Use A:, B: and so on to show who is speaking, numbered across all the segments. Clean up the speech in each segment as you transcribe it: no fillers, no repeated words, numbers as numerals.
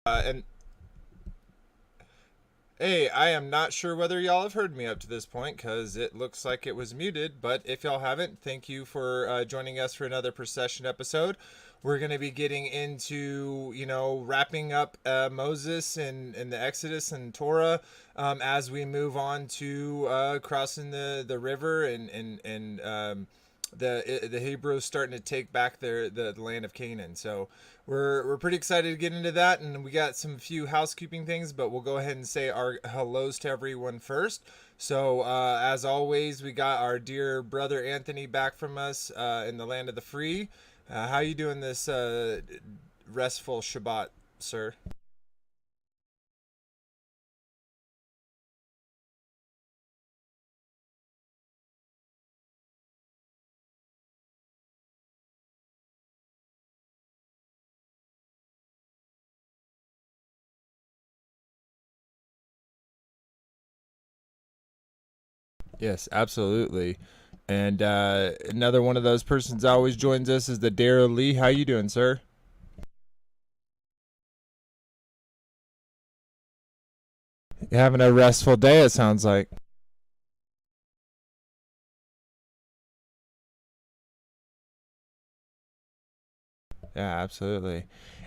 A: And hey, I am not sure whether y'all have heard me up to this point because it looks like it was muted. But if y'all haven't, thank you for joining us for another Procession episode. We're going to be getting into, wrapping up Moses and the Exodus and Torah as we move on to crossing the river and the Hebrews starting to take back the land of Canaan. So we're pretty excited to get into that, and we got some few housekeeping things, but we'll go ahead and say our hellos to everyone first. So as always, we got our dear brother Anthony back from us in the land of the free. How you doing this restful Shabbat, sir? Yes, absolutely. And another one of those persons always joins us is the Daryl Lee. How you doing, sir? You having a restful day? It sounds like. Yeah, absolutely.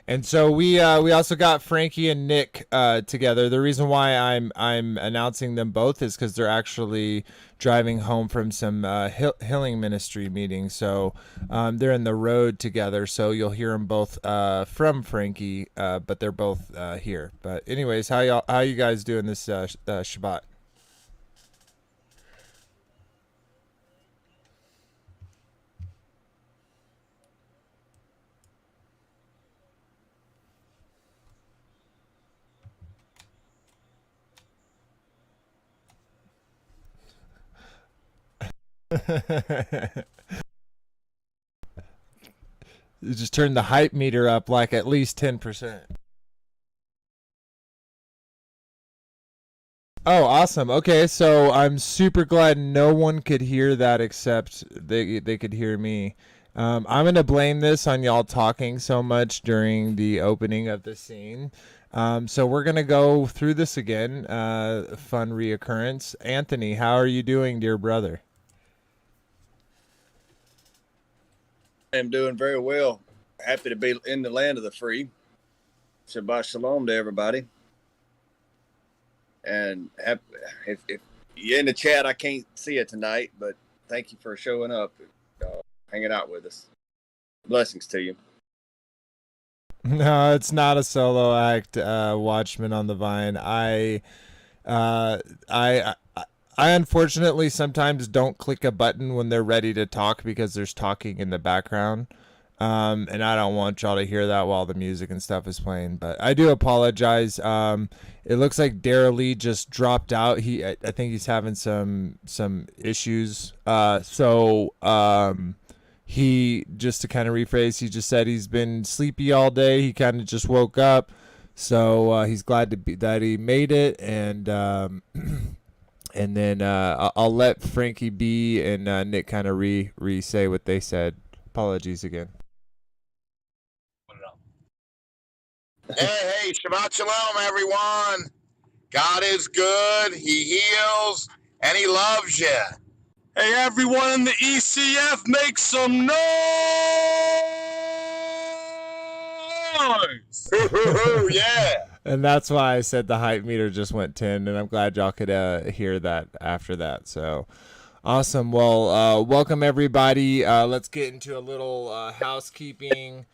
A: And so we also got Frankie and Nick together. The reason why I'm announcing them both is because they're actually driving home from some healing ministry meeting. So they're in the road together. So you'll hear them both from Frankie, but they're both here. But anyways, how you guys doing this Shabbat? You just turned the hype meter up like at least 10%. Oh, awesome. Okay, so I'm super glad no one could hear that except they could hear me. I'm gonna blame this on y'all talking so much during the opening of the scene. So we're gonna go through this again. Fun reoccurrence. Anthony, how are you doing, dear brother?
B: I'm doing very well. Happy to be in the land of the free. Shabbat shalom to everybody. And if you're in the chat, I can't see it tonight, but thank you for showing up, hanging out with us. Blessings to you.
A: No, it's not a solo act, Watchman on the Vine. Uh, I I unfortunately sometimes don't click a button when they're ready to talk because there's talking in the background. And I don't want y'all to hear that while the music and stuff is playing. But I do apologize. It looks like Daryl Lee just dropped out. I think he's having some issues. He just to kind of rephrase, he just said he's been sleepy all day. He kind of just woke up, so he's glad to be that he made it, and then I'll let Frankie B and Nick kind of re say what they said. Apologies again.
C: Hey, Shabbat Shalom, everyone. God is good. He heals and he loves you. Hey, everyone in the ECF, make some noise. Yeah.
A: And that's why I said the hype meter just went 10, and I'm glad y'all could hear that after that. So awesome. Well, welcome everybody. Let's get into a little housekeeping.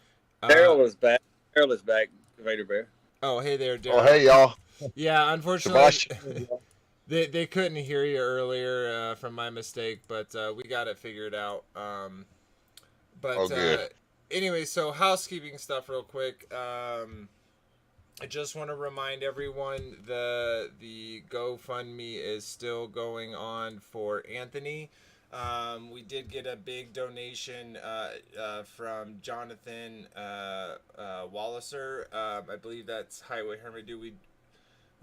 B: Daryl is back. Daryl is back, Vader Bear.
A: Oh, hey there,
C: Oh,
A: Daryl.
C: hey, y'all.
A: Yeah,
C: Shabbat
A: unfortunately, they couldn't hear you earlier from my mistake, but we got it figured out. But
C: Oh, good.
A: Anyway, so housekeeping stuff real quick. I just want to remind everyone the GoFundMe is still going on for Anthony. We did get a big donation from Jonathan Walliser. I believe that's Highway Hermit. We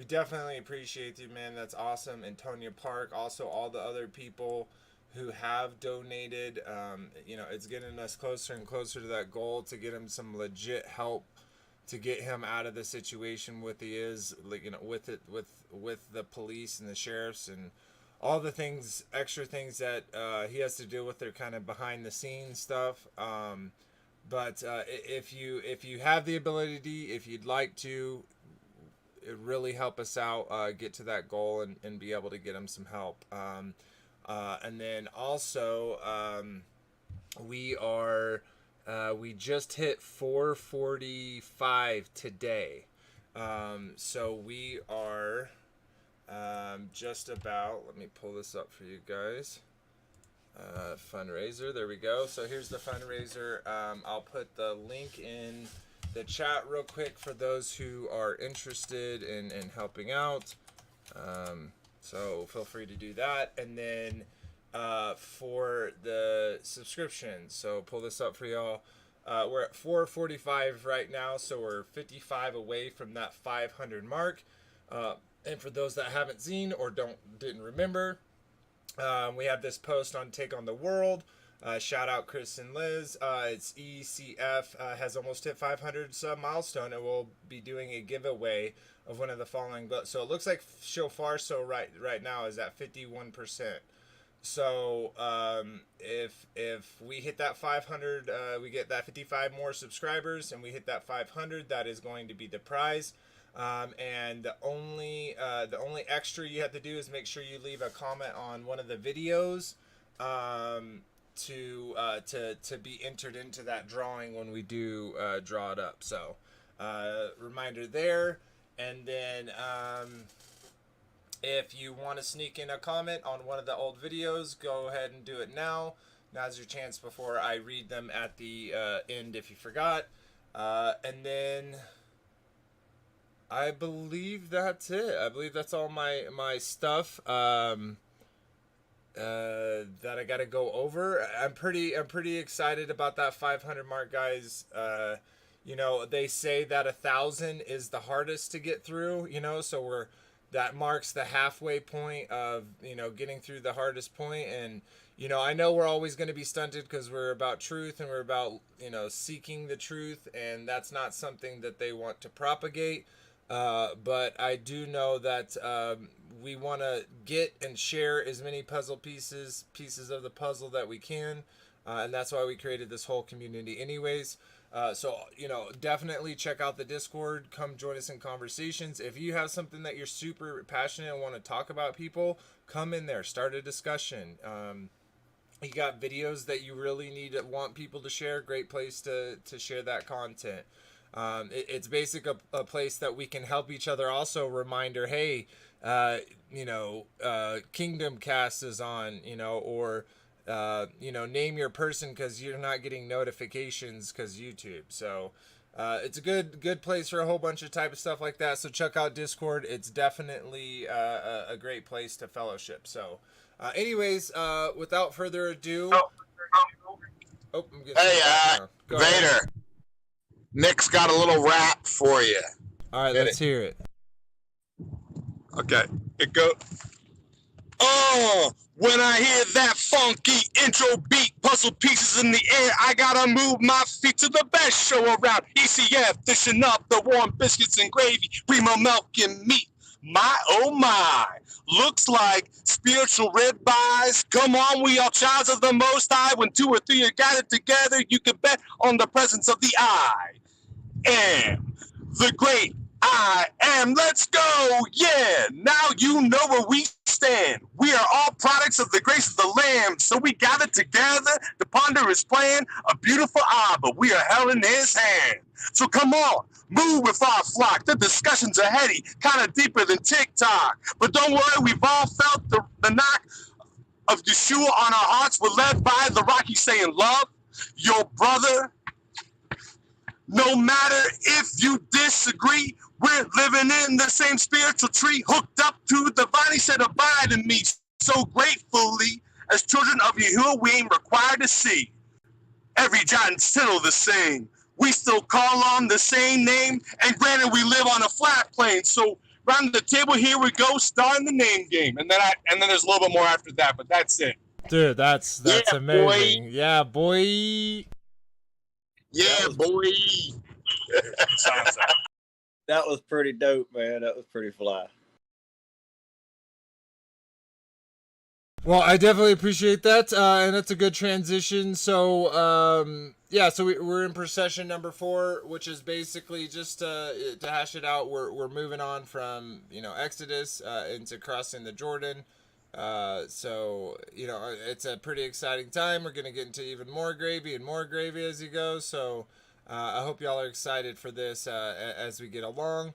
A: definitely appreciate you, man. That's awesome. Antonia Park, also all the other people who have donated. It's getting us closer and closer to that goal to get him some legit help get him out of the situation with he is, like, you know, with the police and the sheriffs and all the things, extra things that he has to deal with. Their kind of behind the scenes stuff. But if you have the ability, if you'd like to, it really help us out get to that goal and be able to get him some help. And then also we just hit 445 today. So we are just about, let me pull this up for you guys. Fundraiser, there we go. So here's the fundraiser. I'll put the link in the chat real quick for those who are interested in helping out. So feel free to do that. And then for the subscription, so pull this up for y'all. We're at 445 right now, so we're 55 away from that 500 mark. And for those that haven't seen or didn't remember, we have this post on Take on the World. Shout out Chris and Liz. It's C.E.F has almost hit 500 sub milestone, and we'll be doing a giveaway of one of the following books. So it looks like so far, so right now is at 51%. So if we hit that 500, we get that 55 more subscribers, and we hit that 500, that is going to be the prize. And the only extra you have to do is make sure you leave a comment on one of the videos to be entered into that drawing when we do draw it up. So reminder there. And then if you want to sneak in a comment on one of the old videos, go ahead and do it now. Now's your chance before I read them at the end if you forgot. And then I believe that's it. I believe that's all my stuff that I got to go over. I'm pretty excited about that 500 mark, guys. You know, they say that 1,000 is the hardest to get through, you know, so that marks the halfway point of, you know, getting through the hardest point. And, you know, I know we're always going to be stunted because we're about truth and we're about, you know, seeking the truth, and that's not something that they want to propagate. But I do know that we want to get and share as many puzzle pieces of the puzzle that we can, and that's why we created this whole community anyways. So, you know, definitely check out the Discord. Come join us in conversations. If you have something that you're super passionate and want to talk about, people, come in there, start a discussion. You got videos that you really want people to share, great place to share that content. It's basically a place that we can help each other. Also, reminder, hey, you know, Kingdom Cast is on, you know, or you know, name your person because you're not getting notifications because YouTube. So it's a good place for a whole bunch of type of stuff like that. So check out Discord. It's definitely a great place to fellowship. So anyways, without further ado, I'm getting
C: Hey, Vader. Nick's got a little rap for you.
A: All right, let's hear it.
C: Okay, it goes. When I hear that funky intro beat, puzzle pieces in the air, I gotta move my feet to the best show around. E.C.F. dishing up the warm biscuits and gravy, primo milk and meat. My, oh my, looks like spiritual ribeyes. Come on, we are childs of the Most High. When two or three are gathered together, you can bet on the presence of the I am the great I am. Let's go. Yeah, now you know where we stand. We are all products of the grace of the Lamb. So we gather together to ponder his plan, a beautiful ABBA. We are held in his hand. So come on, move with our flock. The discussions are heady, kind of deeper than TikTok. But don't worry, we've all felt the knock of Yeshua on our hearts. We're led by the Rocky saying, love your brother. No matter if you disagree, we're living in the same spiritual tree, hooked up to the vine. He said, abide in me. So gratefully, as children of Yahuwah, we ain't required to see every jot and tittle the same. We still call on the same name, and granted, we live on a flat plane. So round the table, here we go, starting the name game. And then there's a little bit more after that, but that's it.
A: Dude, that's
C: yeah,
A: amazing.
C: Boy.
A: Yeah, boy.
C: Yeah, boy.
B: That was pretty dope, man. That was pretty fly.
A: Well, I definitely appreciate that, and that's a good transition. So, so we're in procession number 4, which is basically just to hash it out. We're moving on from Exodus into crossing the Jordan. So it's a pretty exciting time. We're gonna get into even more gravy and more gravy as you go. So, I hope y'all are excited for this as we get along.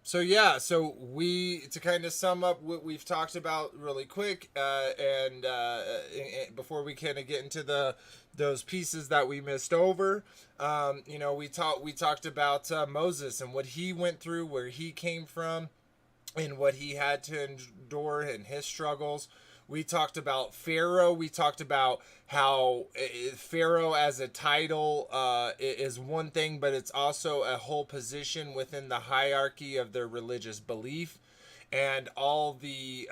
A: So we, to kind of sum up what we've talked about really quick, and before we kind of get into those pieces that we missed over, we talked about Moses and what he went through, where he came from, and what he had to endure and his struggles. We talked about Pharaoh. We talked about how Pharaoh as a title is one thing, but it's also a whole position within the hierarchy of their religious belief, and all the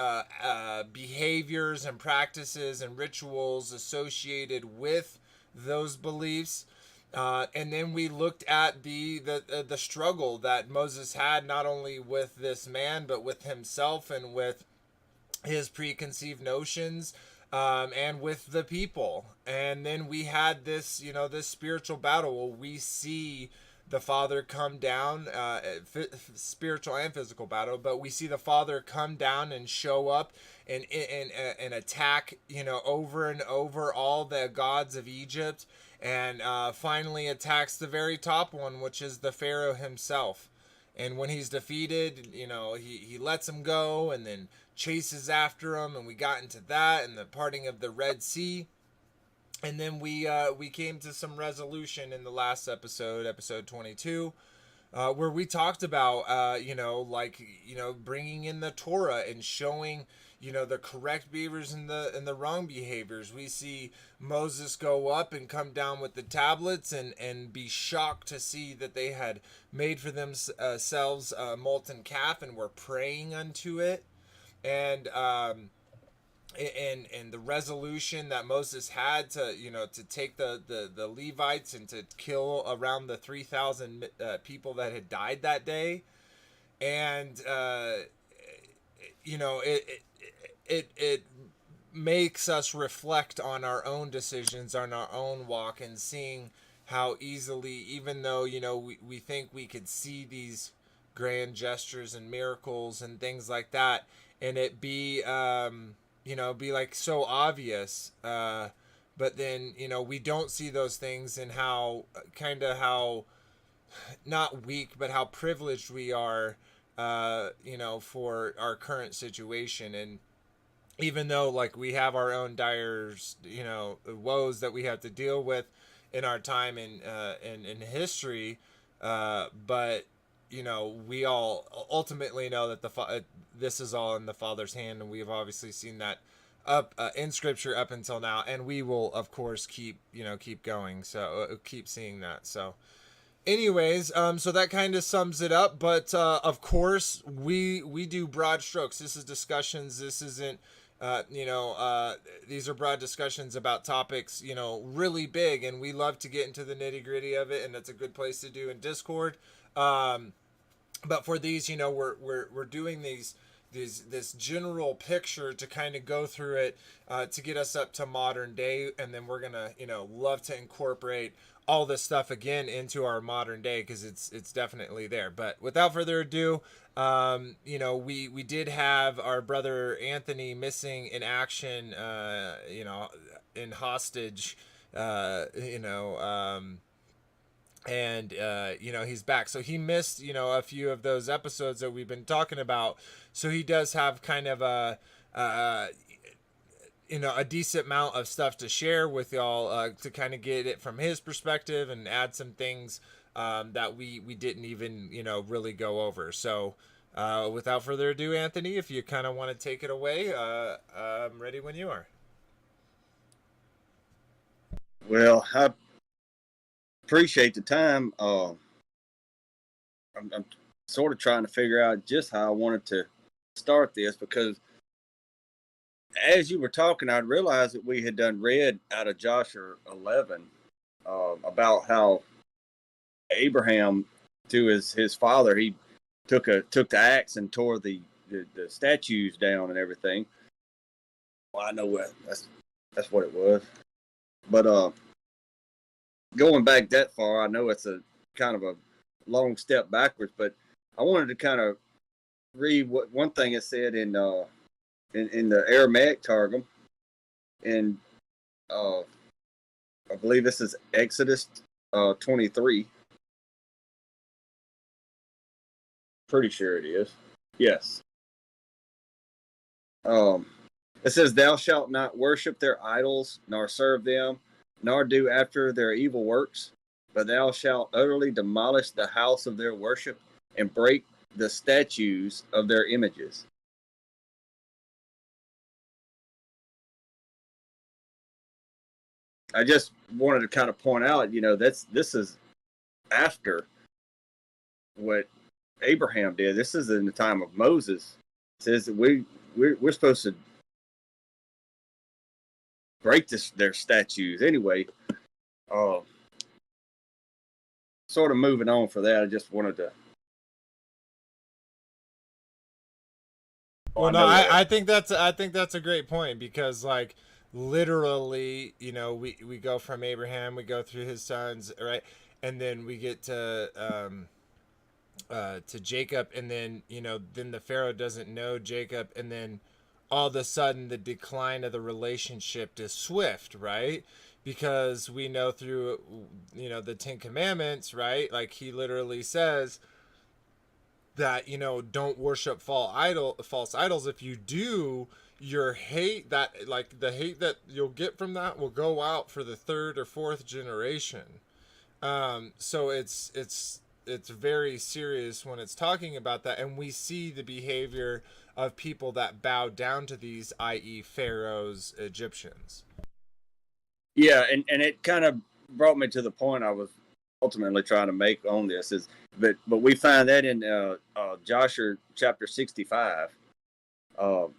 A: behaviors and practices and rituals associated with those beliefs. And then we looked at the struggle that Moses had, not only with this man, but with himself and with his preconceived notions, and with the people. And then we had this spiritual battle where we see the Father come down, spiritual and physical battle, but we see the Father come down and show up and attack, over and over all the gods of Egypt, and finally attacks the very top one, which is the Pharaoh himself. And when he's defeated, he lets him go and then chases after him, and we got into that and the parting of the Red Sea. And then we came to some resolution in the last episode 22, where we talked about bringing in the Torah and showing the correct behaviors and the wrong behaviors. We see Moses go up and come down with the tablets and be shocked to see that they had made for themselves a molten calf and were praying unto it. And the resolution that Moses had to take the Levites and to kill around the 3,000 people that had died that day. And it makes us reflect on our own decisions, on our own walk, and seeing how easily, even though we think we could see these grand gestures and miracles and things like that, and it be be like so obvious, but then we don't see those things, and how not weak, but how privileged we are, for our current situation. And even though we have our own dire woes that we have to deal with in our time in history, but we all ultimately know that this is all in the Father's hand, and we have obviously seen that up in Scripture up until now, and we will of course keep going. So keep seeing that. So, anyways, so that kind of sums it up. But of course, we do broad strokes. This is discussions. This isn't. These are broad discussions about topics, really big, and we love to get into the nitty gritty of it, and that's a good place to do in Discord. But for these, we're doing this general picture to kind of go through it, to get us up to modern day, and then we're gonna, love to incorporate all this stuff again into our modern day, because it's definitely there. But without further ado, we did have our brother Anthony missing in action, in hostage, and he's back. So he missed a few of those episodes that we've been talking about. So he does have kind of a decent amount of stuff to share with y'all, to kind of get it from his perspective and add some things that we didn't even really go over. So without further ado, Anthony, if you kind of want to take it away, I'm ready when you are.
B: Well, I appreciate the time. I'm sort of trying to figure out just how I wanted to start this, because as you were talking, I realized that we had read out of Joshua 11 about how Abraham to his father, he took the axe and tore the statues down and everything. Well, I know what that's what it was. But going back that far, I know it's a kind of a long step backwards, but I wanted to kind of read what one thing it said in the Aramaic Targum, and I believe this is Exodus 23. Pretty sure it is. Yes. It says, "Thou shalt not worship their idols, nor serve them, nor do after their evil works, but thou shalt utterly demolish the house of their worship and break the statues of their images." I just wanted to kind of point out, this is after what Abraham did. This is in the time of Moses. It says that we're supposed to break their statues anyway. Sort of moving on for that. I just wanted to.
A: Well, no, I think that's a great point, because like literally, we go from Abraham, we go through his sons, right, and then we get to Jacob, and then then the Pharaoh doesn't know Jacob, and then all of a sudden the decline of the relationship is swift, right? Because we know through the Ten Commandments, right? Like he literally says that don't worship false idols. If you do, your hate, that like the hate that you'll get from that will go out for the third or fourth generation. So it's very serious when it's talking about that, and we see the behavior of people that bow down to these, i.e. Pharaoh's Egyptians.
B: Yeah, and it kind of brought me to the point I was ultimately trying to make on this but we find that in Joshua chapter 65. I'm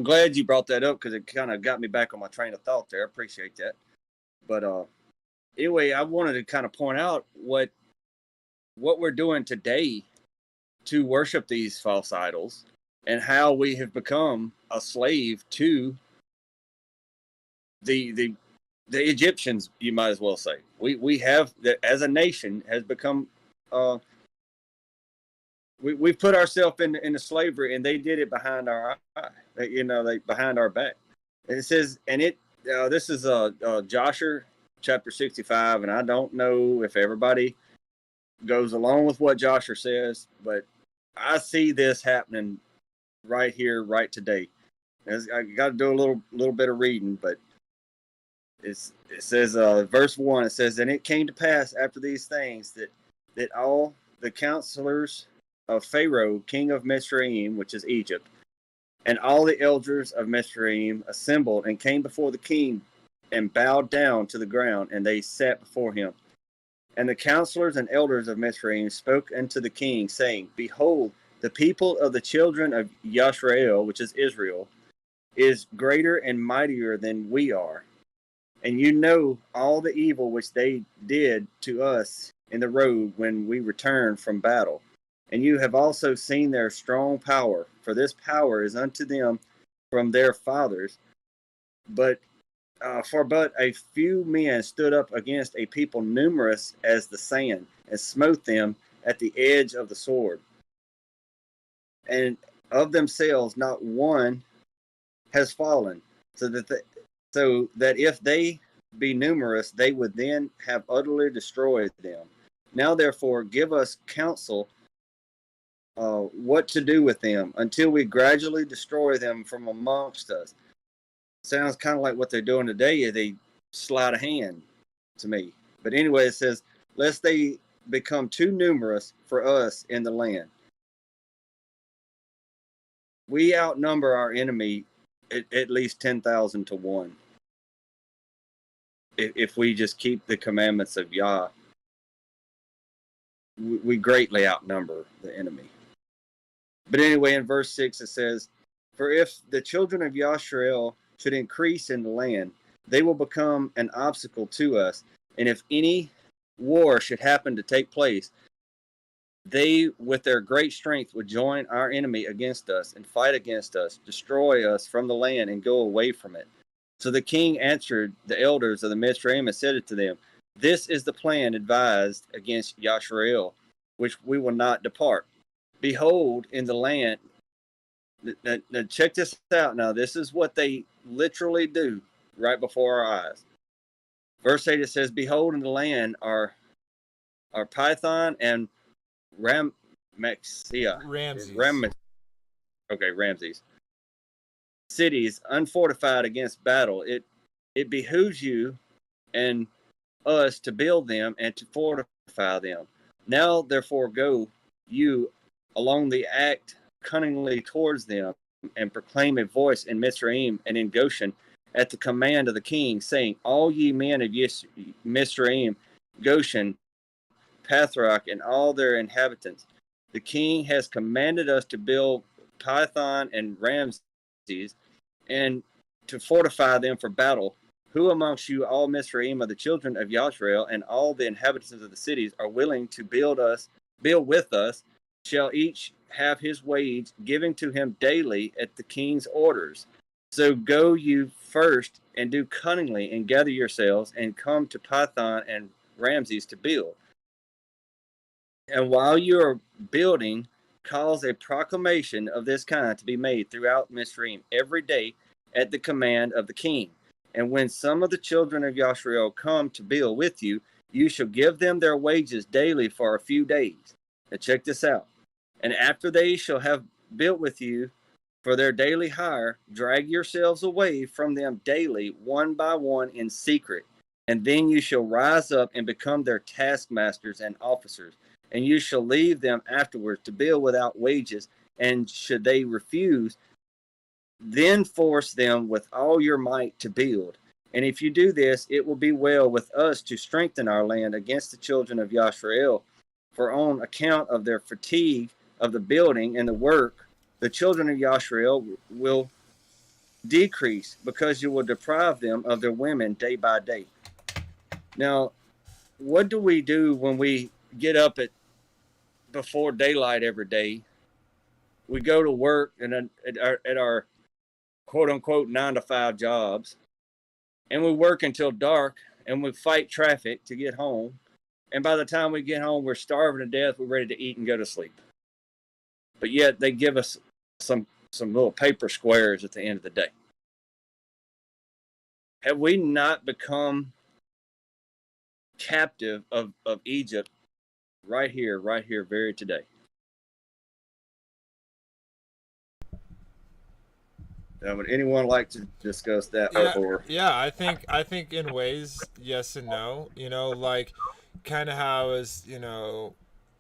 B: glad you brought that up, because it kind of got me back on my train of thought there. I appreciate that. But anyway, I wanted to kind of point out what we're doing today to worship these false idols, and how we have become a slave to the Egyptians, you might as well say. We have, as a nation, has become we've put ourselves into slavery, and they did it behind our eye, behind our back. And it says, and this is Joshua chapter 65, and I don't know if everybody goes along with what Joshua says, but I see this happening right here, right today. I got to do a little bit of reading, but it says, verse 1, it says, "And it came to pass after these things that all the counselors of Pharaoh, king of Misraim," which is Egypt, "and all the elders of Misraim assembled and came before the king and bowed down to the ground, and they sat before him. And the counselors and elders of Misraim spoke unto the king, saying, Behold, the people of the children of Yashrael," which is Israel, "is greater and mightier than we are. And you know all the evil which they did to us in the road when we returned from battle. And you have also seen their strong power, for this power is unto them from their fathers. But a few men stood up against a people numerous as the sand, and smote them at the edge of the sword. And of themselves not one has fallen, so that if they be numerous, they would then have utterly destroyed them. Now therefore give us counsel what to do with them, until we gradually destroy them from amongst us." Sounds kind of like what they're doing today. They sleight of hand to me. But anyway, it says, "Lest they become too numerous for us in the land." We outnumber our enemy at least 10,000 to 1. If we just keep the commandments of Yah, we greatly outnumber the enemy. But anyway, in verse 6 it says, "For if the children of Yashrael should increase in the land, they will become an obstacle to us. And if any war should happen to take place, they, with their great strength, would join our enemy against us and fight against us, destroy us from the land, and go away from it. So the king answered the elders of the Mizraim and said to them, this is the plan advised against Yasharel, which we will not depart. Behold, in the land, now check this out now. This is what they literally do right before our eyes. Verse 8, it says, behold, in the land are Python and Ramses. Ramses. Cities unfortified against battle. It behooves you and us to build them and to fortify them. Now, therefore, go you along the act cunningly towards them and proclaim a voice in Mizraim and in Goshen at the command of the king, saying, all ye men of Mizraim, Goshen, Pathrock, and all their inhabitants, the king has commanded us to build Python and Ramses and to fortify them for battle. Who amongst you, all Mizraim, of the children of Yasharel, and all the inhabitants of the cities, are willing to build with us, shall each have his wage given to him daily at the king's orders. So go you first and do cunningly and gather yourselves and come to Python and Ramses to build. And while you are building, cause a proclamation of this kind to be made throughout Mizraim every day at the command of the king. And when some of the children of Yasharel come to build with you, you shall give them their wages daily for a few days. Now check this out. And after they shall have built with you for their daily hire, drag yourselves away from them daily, one by one, in secret. And then you shall rise up and become their taskmasters and officers. And you shall leave them afterwards to build without wages. And should they refuse, then force them with all your might to build. And if you do this, it will be well with us to strengthen our land against the children of Yasharel. For on account of their fatigue of the building and the work, the children of Yasharel will decrease, because you will deprive them of their women day by day. Now, what do we do when we get up before daylight every day? We go to work and at our quote unquote 9-to-5 jobs, and we work until dark, and we fight traffic to get home. And by the time we get home, we're starving to death. We're ready to eat and go to sleep. But yet they give us some little paper squares at the end of the day. Have we not become captive of Egypt right here, very today? Would anyone like to discuss that?
A: Yeah, I think in ways, yes and no. Like kind of how I was,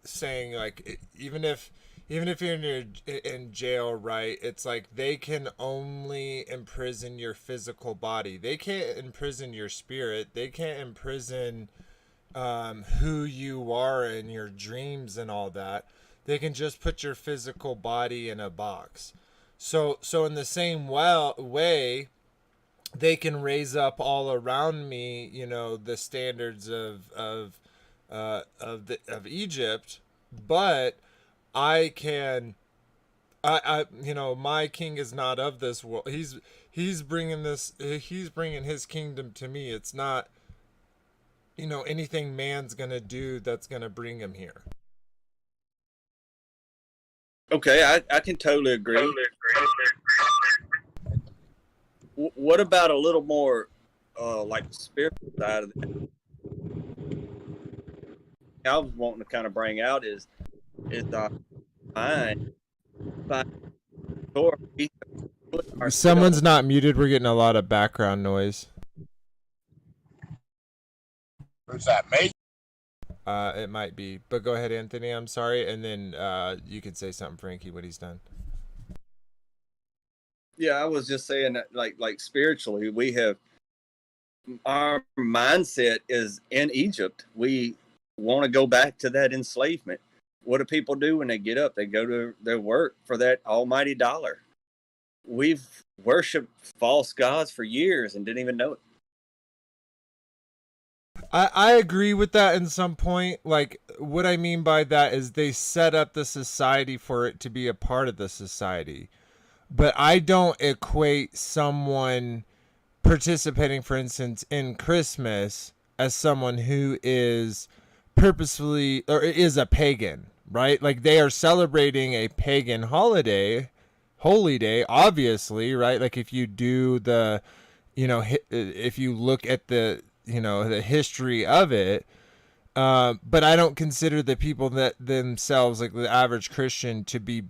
A: saying, like, even if you're in jail, right? It's like they can only imprison your physical body. They can't imprison your spirit. They can't imprison who you are and your dreams and all that. They can just put your physical body in a box. So in the same way, they can raise up all around me, the standards of Egypt, but I can, my king is not of this world. He's bringing his kingdom to me. It's not, anything man's gonna do that's gonna bring him here.
B: Okay, I can totally agree. What about a little more, like the spiritual side of that? I was wanting to kind of bring out is mind.
A: Someone's not muted. We're getting a lot of background noise.
C: Is that me?
A: It might be, but go ahead, Anthony. I'm sorry, and then you can say something, Frankie, when he's done.
B: Yeah, I was just saying that, like spiritually, we have, our mindset is in Egypt. We want to go back to that enslavement. What do people do when they get up? They go to their work for that almighty dollar. We've worshipped false gods for years and didn't even know it.
A: I agree with that in some point. Like, what I mean by that is they set up the society for it to be a part of the society. But I don't equate someone participating, for instance, in Christmas as someone who is purposefully or is a pagan, right? Like they are celebrating a pagan holiday, holy day, obviously, right? Like if you do the, if you look at the, the history of it, but I don't consider the people that themselves, like the average Christian, to be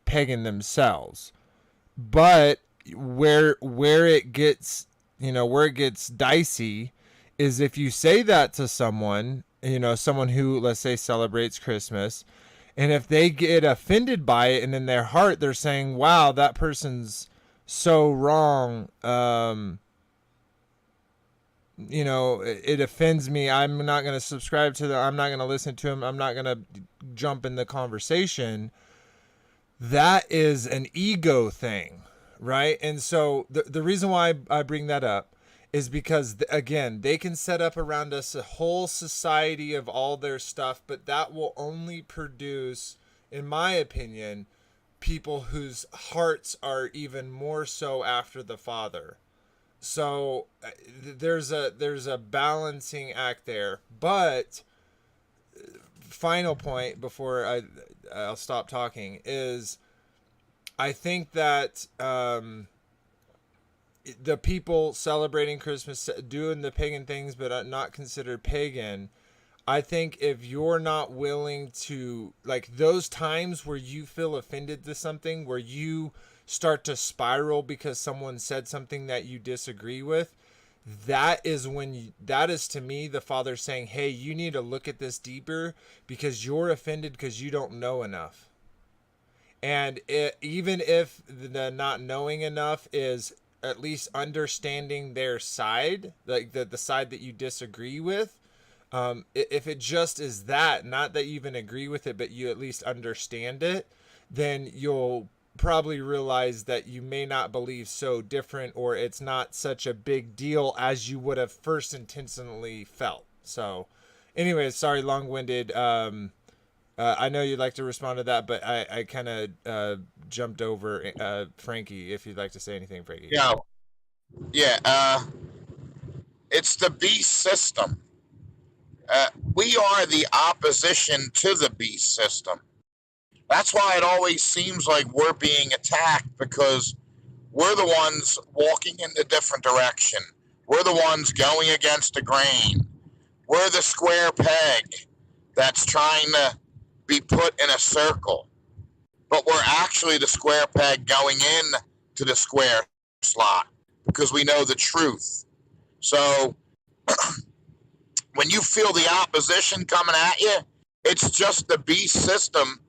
A: pagan themselves. But where it gets, where it gets dicey is if you say that to someone, someone who, let's say, celebrates Christmas, and if they get offended by it and in their heart they're saying, wow, that person's so wrong, it offends me, I'm not going to subscribe to them, I'm not going to listen to them, I'm not going to jump in the conversation. That is an ego thing, right? And so the reason why I bring that up is because, again, they can set up around us a whole society of all their stuff, but that will only produce, in my opinion, people whose hearts are even more so after the Father. So there's a balancing act there. But final point before I'll stop talking is, I think that the people celebrating Christmas, doing the pagan things but not considered pagan, I think if you're not willing to, like, those times where you feel offended to something, where you start to spiral because someone said something that you disagree with, that is that is to me the Father saying, hey, you need to look at this deeper because you're offended because you don't know enough. And even if the not knowing enough is at least understanding their side, like the side that you disagree with, if it just is that, not that you even agree with it, but you at least understand it, then you'll probably realize that you may not believe so different, or it's not such a big deal as you would have first intentionally felt. So anyways, sorry, long-winded. I know you'd like to respond to that, but I kind of jumped over Frankie, if you'd like to say anything, Frankie.
D: Yeah, yeah. It's the beast system. We are the opposition to the beast system. That's why it always seems like we're being attacked, because we're the ones walking in a different direction. We're the ones going against the grain. We're the square peg that's trying to be put in a circle. But we're actually the square peg going in to the square slot because we know the truth. So when you feel the opposition coming at you, it's just the beast system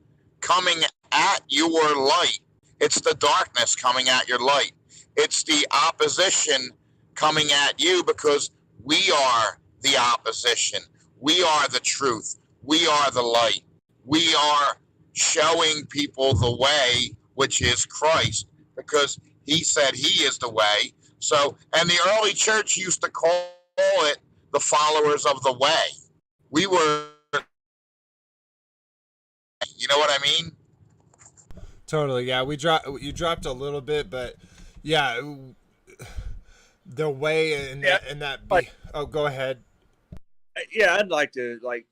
D: coming at your light. It's the darkness coming at your light. It's the opposition coming at you because we are the opposition. We are the truth. We are the light. We are showing people the way, which is Christ, because he said he is the way. So, and the early church used to call it the followers of the way. We were, you know what I mean?
A: Totally. Yeah, you dropped a little bit, but yeah, the way in that oh, go ahead.
B: Yeah, I'd like to like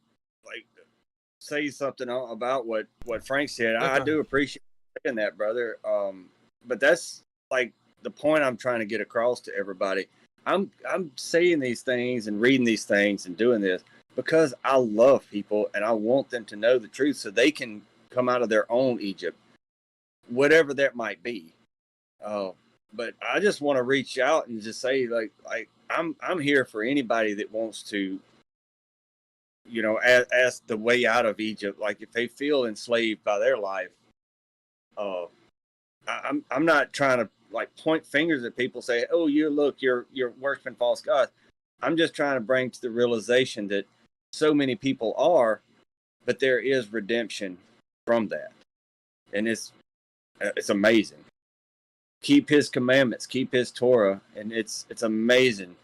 B: say something about what Frank said.
A: Okay.
B: I do appreciate saying that, brother. But that's like the point I'm trying to get across to everybody. I'm saying these things and reading these things and doing this because I love people and I want them to know the truth so they can come out of their own Egypt, whatever that might be. But I just want to reach out and just say, like I'm here for anybody that wants to, ask the way out of Egypt. Like if they feel enslaved by their life, I'm not trying to like point fingers at people, say, oh, you're worshiping false gods. I'm just trying to bring to the realization that so many people are, but there is redemption from that, and it's amazing. Keep his commandments, keep his Torah, and it's amazing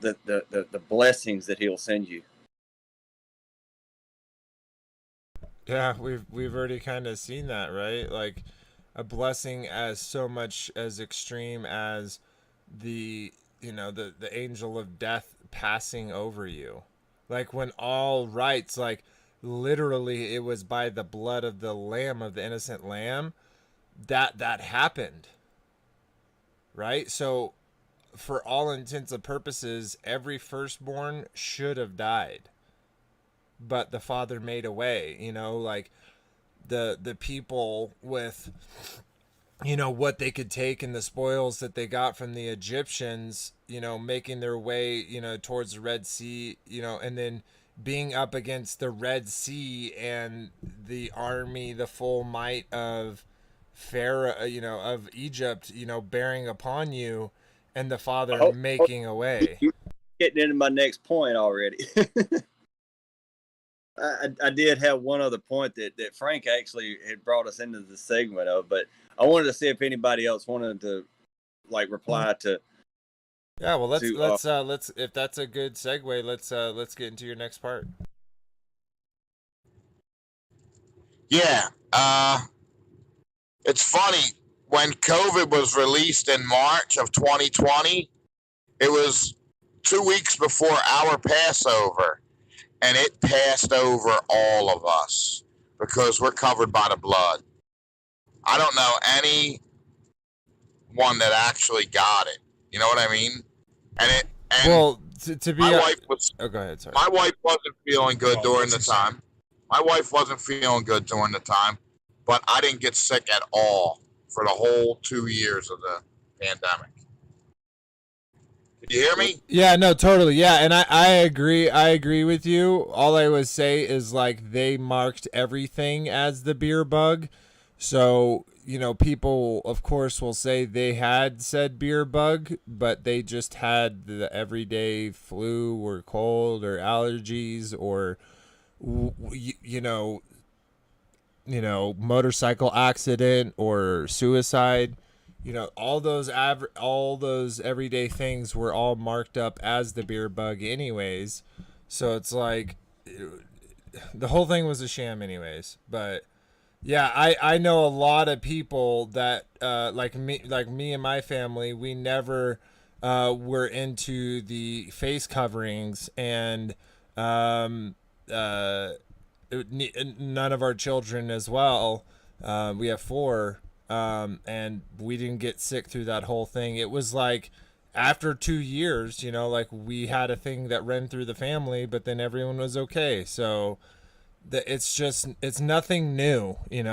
B: the blessings that he'll send you.
A: Yeah, we've already kind of seen that, right? Like a blessing as so much as extreme as the the angel of death passing over you. Like when all rights, like literally it was by the blood of the lamb, of the innocent lamb, that happened. Right? So for all intents and purposes, every firstborn should have died. But the father made a way, like the people with what they could take and the spoils that they got from the Egyptians, making their way, towards the Red Sea, and then being up against the Red Sea and the army, the full might of Pharaoh, of Egypt, bearing upon you, and the Father making a way.
B: You're getting into my next point already. I did have one other point that Frank actually had brought us into the segment of, but I wanted to see if anybody else wanted to reply to.
A: Yeah, well, let's if that's a good segue, let's get into your next part.
D: Yeah. It's funny, when COVID was released in March of 2020, it was 2 weeks before our Passover, and it passed over all of us because we're covered by the blood. I don't know any one that actually got it. You know what I mean? And
A: well, to be
D: my wife was.
A: Oh, go ahead. Sorry.
D: My wife wasn't feeling good during the time. My wife wasn't feeling good during the time, but I didn't get sick at all for the whole 2 years of the pandemic. Did you hear me?
A: Yeah, no, totally. Yeah, and I agree. I agree with you. All I would say is like they marked everything as the beer bug. So, people of course will say they had said beer bug, but they just had the everyday flu or cold or allergies or motorcycle accident or suicide. All those everyday things were all marked up as the beer bug anyways. So it's like the whole thing was a sham anyways. But yeah, I know a lot of people that like me and my family, we never were into the face coverings, and none of our children as well. We have 4, and we didn't get sick through that whole thing. It was like after 2 years, like we had a thing that ran through the family, but then everyone was okay. So it's nothing new, and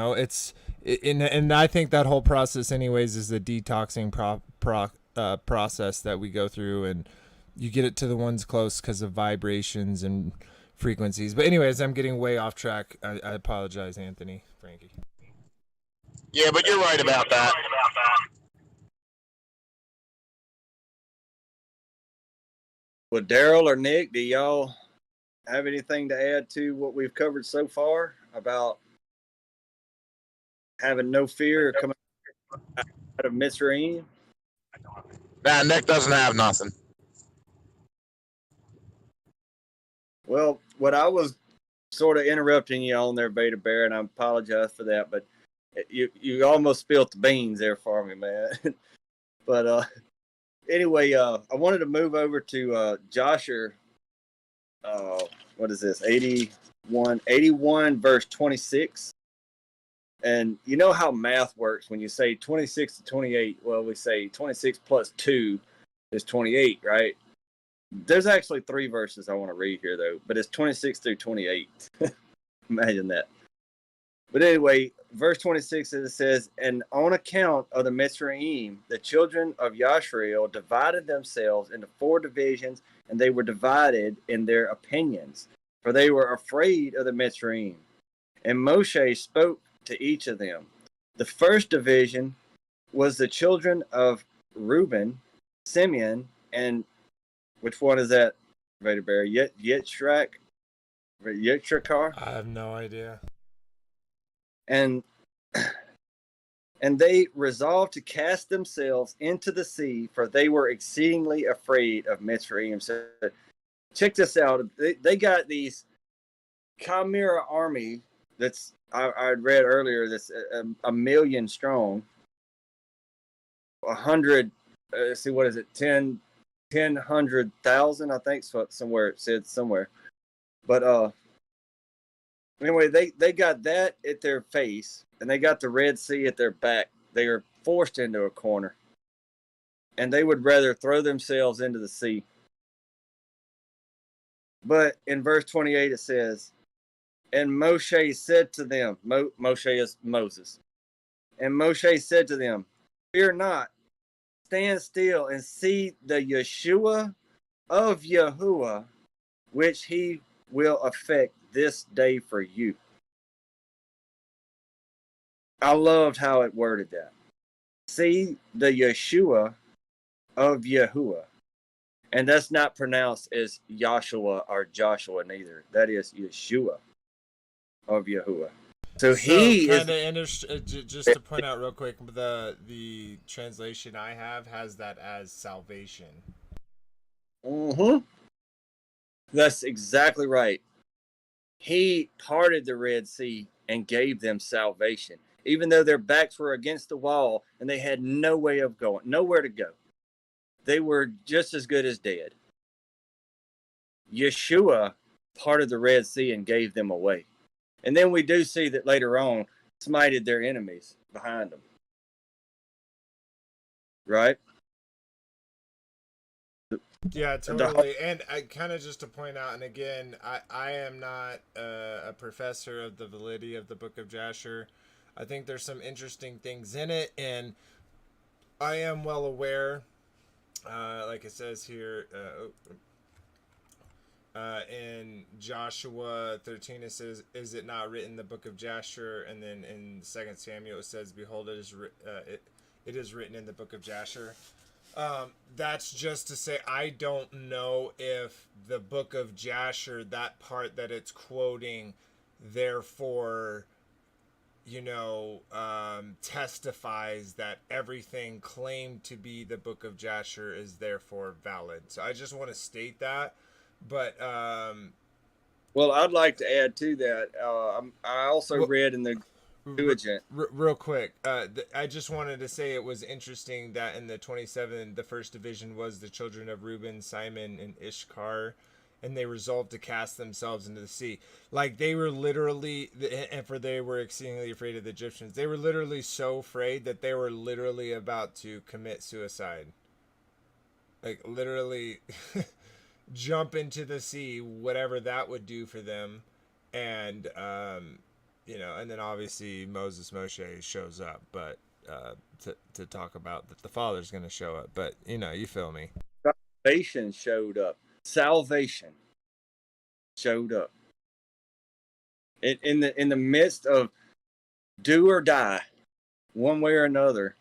A: I think that whole process anyways is a detoxing process that we go through, and you get it to the ones close because of vibrations and frequencies. But anyways, I'm getting way off track. I apologize, Anthony, Frankie.
D: Yeah, but you're right about that.
B: Well, Daryl or Nick, do y'all have anything to add to what we've covered so far about having no fear coming out of Mitzrayim?
D: Nah, Nick doesn't have nothing.
B: Well, what I was sort of interrupting you on there, Beta Bear, and I apologize for that, but you almost spilled the beans there for me, man. But anyway, I wanted to move over to Joshua. What is this? 81 verse 26. And you know how math works when you say 26 to 28. Well, we say 26 plus 2 is 28, right? There's actually 3 verses I want to read here, though, but it's 26 through 28. Imagine that. But anyway, verse 26, it says, "And on account of the Mitzrayim, the children of Yashrael divided themselves into 4 divisions, and they were divided in their opinions, for they were afraid of the Mitzrayim. And Moshe spoke to each of them. The first division was the children of Reuben, Simeon, and which one is that, Vader Bear? Yitzhak? Yitzhakar?
A: I have no idea.
B: And And they resolved to cast themselves into the sea, for they were exceedingly afraid of Mitzrayim. So check this out. They got these Chimera army that's I read earlier that's a million strong, 100. Let's see, what is it? 100,000, I think. Somewhere it said somewhere. But anyway, they got that at their face, and they got the Red Sea at their back. They are forced into a corner, and they would rather throw themselves into the sea. But in verse 28, it says, and Moshe said to them, Moshe is Moses, and Moshe said to them, fear not, stand still and see the Yeshua of Yahuwah, which he will effect this day for you. I loved how it worded that. See the Yeshua of Yahuwah. And that's not pronounced as Joshua or Joshua neither. That is Yeshua of Yahuwah. So he is
A: just to point out real quick, the translation I have has that as salvation.
B: Mm-hmm. That's exactly right. He parted the Red Sea and gave them salvation, even though their backs were against the wall and they had no way of going, nowhere to go. They were just as good as dead. Yeshua parted the Red Sea and gave them away. And then we do see that later on, smited their enemies behind them. Right?
A: Yeah, totally. And I kind of just to point out, and again, I am not a professor of the validity of the Book of Jasher. I think there's some interesting things in it, and I am well aware, like it says here, in Joshua 13 it says, is it not written in the Book of Jasher? And then in 2 Samuel it says, behold, it is written in the Book of Jasher. That's just to say, I don't know if the Book of Jasher, that part that it's quoting, therefore, testifies that everything claimed to be the Book of Jasher is therefore valid. So I just want to state that. But
B: well, I'd like to add to that. I also read in the
A: real quick, I just wanted to say it was interesting that in the 27, the first division was the children of Reuben, Simon, and Ishkar, and they resolved to cast themselves into the sea. Like they were literally, and for they were exceedingly afraid of the Egyptians. They were literally so afraid that they were literally about to commit suicide. Like literally jump into the sea, whatever that would do for them. And and then obviously Moshe shows up, but to talk about that the Father's going to show up, but you feel me.
B: Salvation showed up. Salvation showed up. In the midst of do or die, one way or another,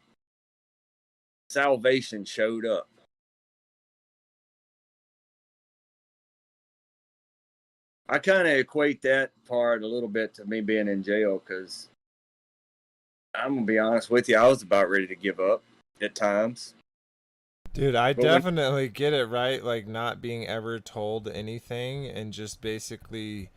B: salvation showed up. I kind of equate that part a little bit to me being in jail, because I'm going to be honest with you, I was about ready to give up at times.
A: Dude, I definitely get it, right? Like not being ever told anything and just basically,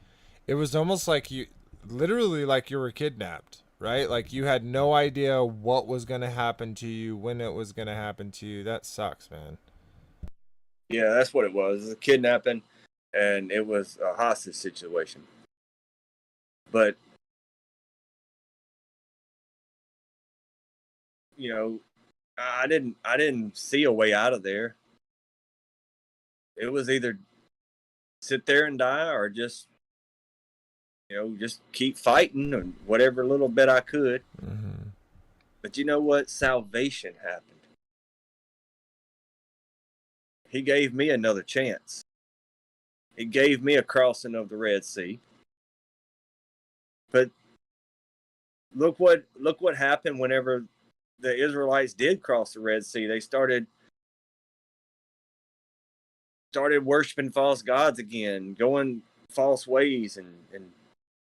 A: it was almost like you were kidnapped, right? Like you had no idea what was going to happen to you, when it was going to happen to you. That sucks, man.
B: Yeah, that's what it was. It was a kidnapping. And it was a hostage situation. But, I didn't see a way out of there. It was either sit there and die or just keep fighting and whatever little bit I could.
A: Mm-hmm.
B: But you know what? Salvation happened. He gave me another chance. He gave me a crossing of the Red Sea. But look what happened whenever the Israelites did cross the Red Sea. They started worshiping false gods again, going false ways and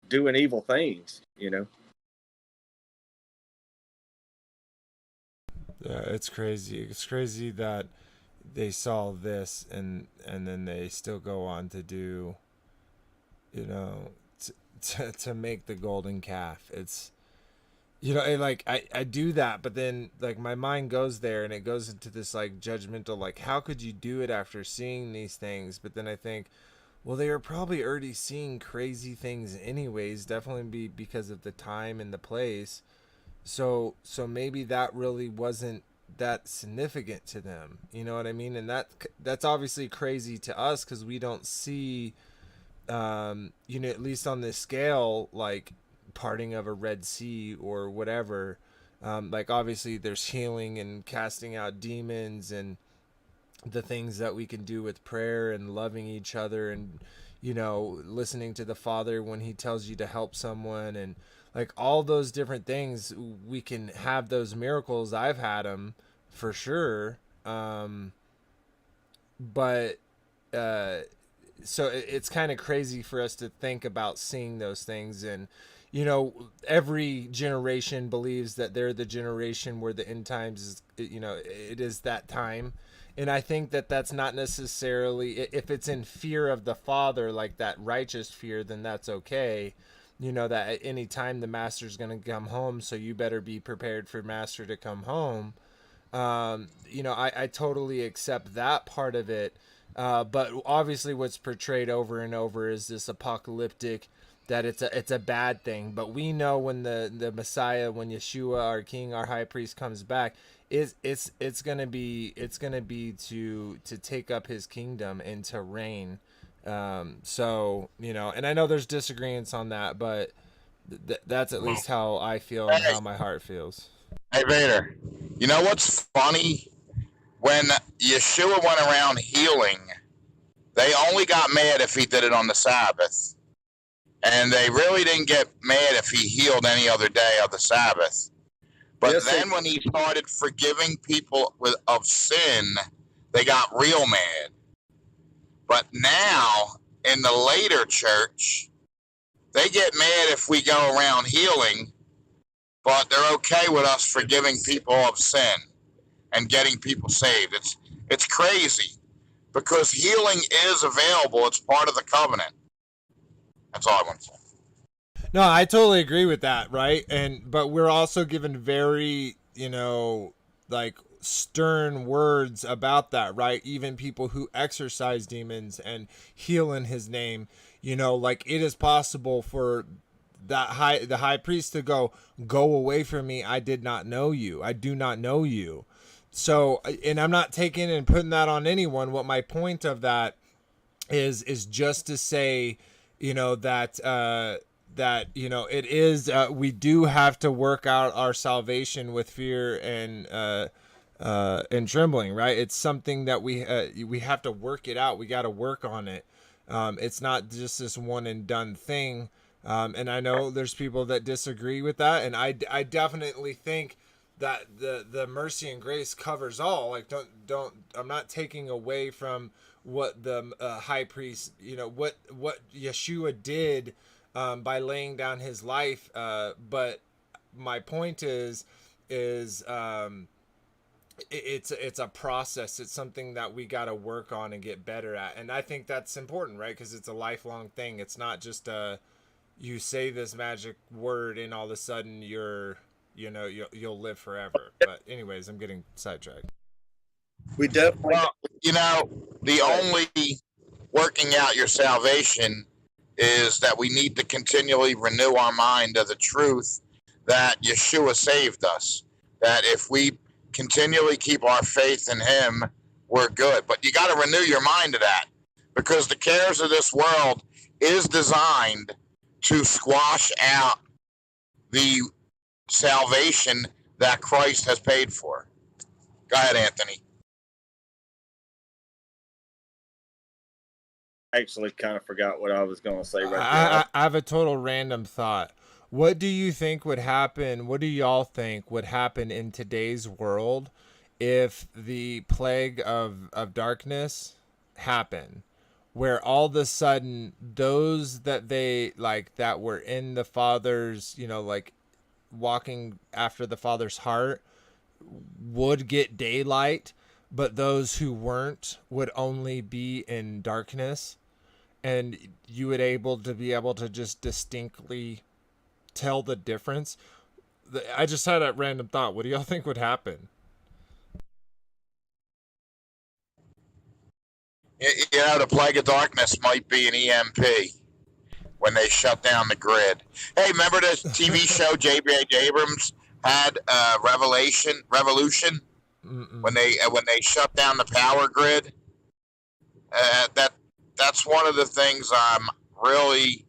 B: doing evil things,
A: Yeah, it's crazy. It's crazy that they saw this and then they still go on to do, you know, to make the golden calf. It's, you know, like I do that, but then like my mind goes there and it goes into this like judgmental, like how could you do it after seeing these things? But then I think, well, they were probably already seeing crazy things anyways, definitely because of the time and the place. So maybe that really wasn't that significant to them. You know what I mean? And that's obviously crazy to us cuz we don't see you know, at least on this scale, like parting of a Red Sea or whatever. Like obviously there's healing and casting out demons and the things that we can do with prayer and loving each other and, you know, listening to the Father when he tells you to help someone, and like all those different things. We can have those miracles. I've had them for sure. But uh so it's kind of crazy for us to think about seeing those things. And you know, every generation believes that they're the generation where the end times is, you know, it is that time. And I think that that's not necessarily, if it's in fear of the Father, like that righteous fear, then that's okay. You know, that at any time the master's going to come home, so you better be prepared for master to come home. You know, I totally accept that part of it. But obviously what's portrayed over and over is this apocalyptic, that it's a bad thing. But we know when the Messiah, when Yeshua, our King, our High Priest, comes back, it's gonna be to take up his kingdom and to reign. So you know, and I know there's disagreements on that, but that's at least how I feel and how my heart feels.
D: Hey Vader, you know what's funny? When Yeshua went around healing, they only got mad if he did it on the Sabbath. And they really didn't get mad if he healed any other day of the Sabbath. But
B: Yes,
D: then when he started forgiving people of sin, they got real mad. But now, in the later church, they get mad if we go around healing, but they're okay with us forgiving people of sin and getting people saved. It's crazy because healing is available. It's part of the covenant. That's all I want to say.
A: No, I totally agree with that, right? And but we're also given very, you know, like stern words about that, right? Even people who exorcise demons and heal in his name, you know, like it is possible for the high priest to go away from me. I did not know you. I do not know you. So, and I'm not taking and putting that on anyone. What my point of that is just to say, you know, that you know, it is we do have to work out our salvation with fear and trembling, right? It's something that we have to work it out. We got to work on it. It's not just this one and done thing. And I know there's people that disagree with that, and I definitely think that the mercy and grace covers all. Like don't I'm not taking away from what the high priest, you know, what Yeshua did by laying down his life. But my point is it's a process. It's something that we got to work on and get better at. And I think that's important, right? Because it's a lifelong thing. It's not just you say this magic word and all of a sudden you'll live forever. But anyways, I'm getting sidetracked.
B: we definitely.
D: Well, you know, the only working out your salvation is that we need to continually renew our mind to the truth that Yeshua saved us. That if we continually keep our faith in him, we're good. But you got to renew your mind to that, because the cares of this world is designed to squash out the salvation that Christ has paid for. Go ahead, Anthony.
B: Actually kind of forgot what I was going to say right
A: I have a total random thought. What do you think would happen? What do y'all think would happen in today's world if the plague of darkness happened? Where all of a sudden those that they like that were in the Father's, you know, like walking after the Father's heart, would get daylight, but those who weren't would only be in darkness, and you would be able to just distinctly tell the difference. I just had a random thought. What do y'all think would happen?
D: You know, the plague of darkness might be an EMP when they shut down the grid. Hey, remember the TV show J.J. Abrams had, Revolution,
A: Mm-mm.
D: when they shut down the power grid? That's one of the things I'm really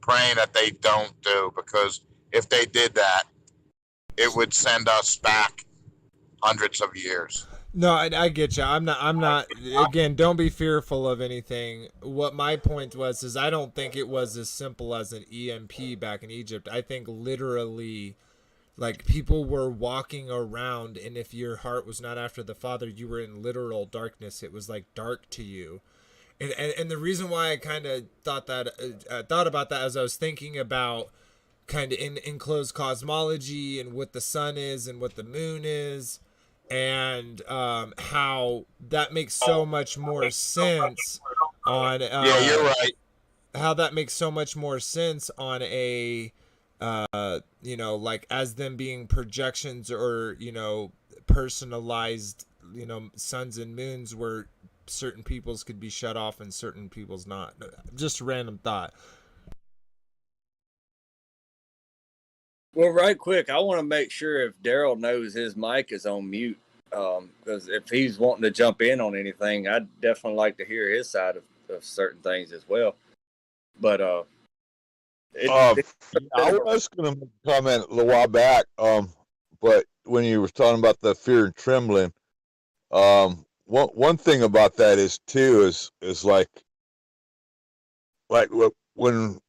D: praying that they don't do, because if they did that, it would send us back hundreds of years.
A: No, I get you. I'm not. Again, don't be fearful of anything. What my point was is I don't think it was as simple as an EMP back in Egypt. I think literally, like, people were walking around, and if your heart was not after the Father, you were in literal darkness. It was like dark to you. And the reason why I kind of thought about that as I was thinking about kind of in enclosed cosmology and what the sun is and what the moon is, and how that makes so much more sense on
D: Yeah, you're right.
A: how that makes so much more sense on a like as them being projections, or personalized suns and moons, where certain people's could be shut off and certain people's not. Just a random thought.
B: Well, right quick, I want to make sure if Daryl knows his mic is on mute, because if he's wanting to jump in on anything, I'd definitely like to hear his side of certain things as well. But
E: I was going to comment a little while back, but when you were talking about the fear and trembling, one thing about that is like when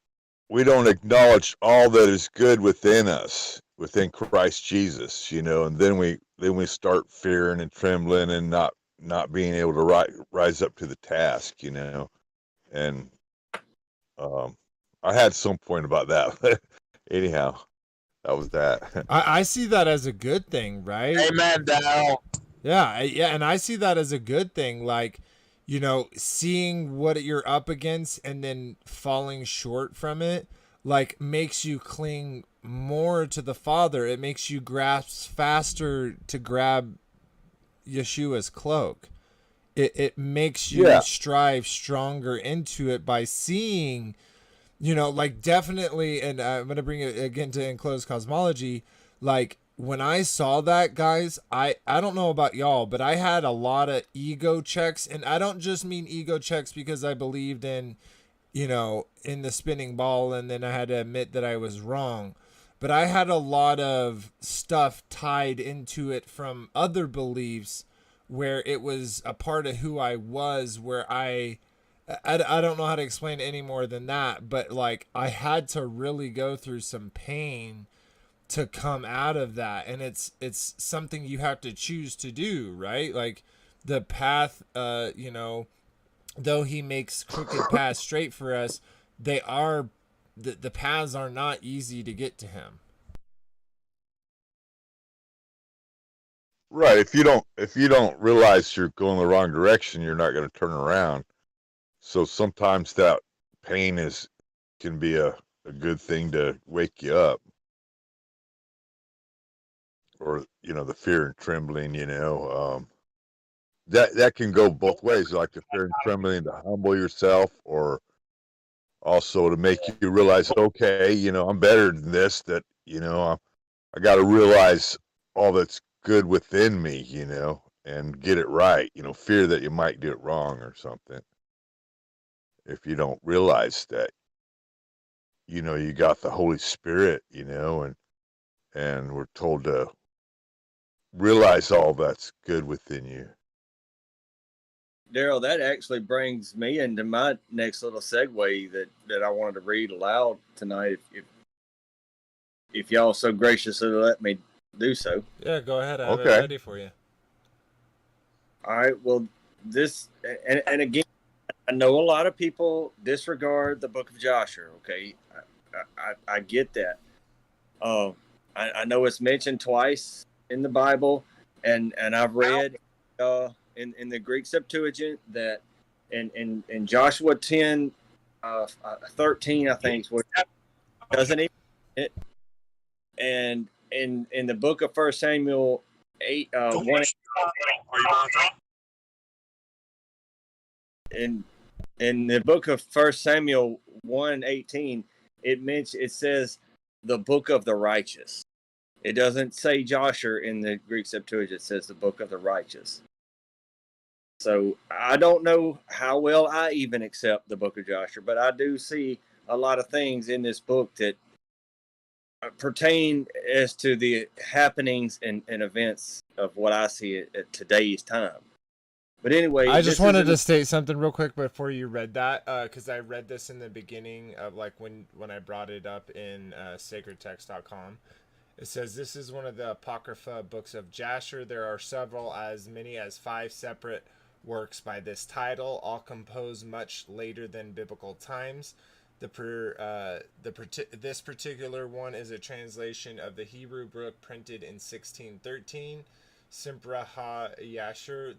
E: we don't acknowledge all that is good within us, within Christ Jesus, and then we start fearing and trembling and not being able to rise up to the task, and I had some point about that, but anyhow, that was that.
A: I see that as a good thing, right?
D: Amen, Dal.
A: Yeah, and I see that as a good thing. Like, seeing what you're up against and then falling short from it, like, makes you cling more to the Father. It makes you grasp faster to grab Yeshua's cloak. It makes you strive stronger into it by seeing, like, definitely. And I'm going to bring it again to enclosed cosmology. Like, when I saw that, guys, I don't know about y'all, but I had a lot of ego checks. And I don't just mean ego checks because I believed in, in the spinning ball, and then I had to admit that I was wrong. But I had a lot of stuff tied into it from other beliefs where it was a part of who I was, where I don't know how to explain it any more than that, but like, I had to really go through some pain to come out of that. And it's something you have to choose to do, right? Like, the path, though he makes crooked paths straight for us, they are, the paths are not easy to get to him.
E: Right. If you don't realize you're going the wrong direction, you're not going to turn around. So sometimes that pain can be a good thing to wake you up. Or, the fear and trembling, that can go both ways. Like the fear and trembling to humble yourself, or also to make you realize, okay, I'm better than this, that, I got to realize all that's good within me, and get it right. Fear that you might do it wrong or something. If you don't realize that, you got the Holy Spirit, and we're told to realize all that's good within you.
B: Daryl, that actually brings me into my next little segue that I wanted to read aloud tonight. If y'all so graciously let me do so.
A: Yeah, go ahead. I have it ready for you.
B: All right. Well, this and again, I know a lot of people disregard the Book of Joshua. Okay, I get that. I know it's mentioned twice in the Bible, And I've read in the Greek Septuagint that in Joshua 10, 13, I think, is what doesn't even it. And in the book of 1 Samuel 8, 1, in the book of 1 Samuel 1:18, it says the book of the righteous. It doesn't say Joshua in the Greek Septuagint. It says the book of the righteous. So I don't know how well I even accept the book of Joshua, but I do see a lot of things in this book that pertain as to the happenings and events of what I see at today's time. But anyway,
A: I just wanted to state something real quick before you read that, because I read this in the beginning of like when I brought it up in sacredtext.com. It says this is one of the Apocrypha books of Jasher. There are several, as many as 5 separate works by this title, all composed much later than biblical times. This particular one is a translation of the Hebrew book printed in 1613, Simra Ha-Yashar.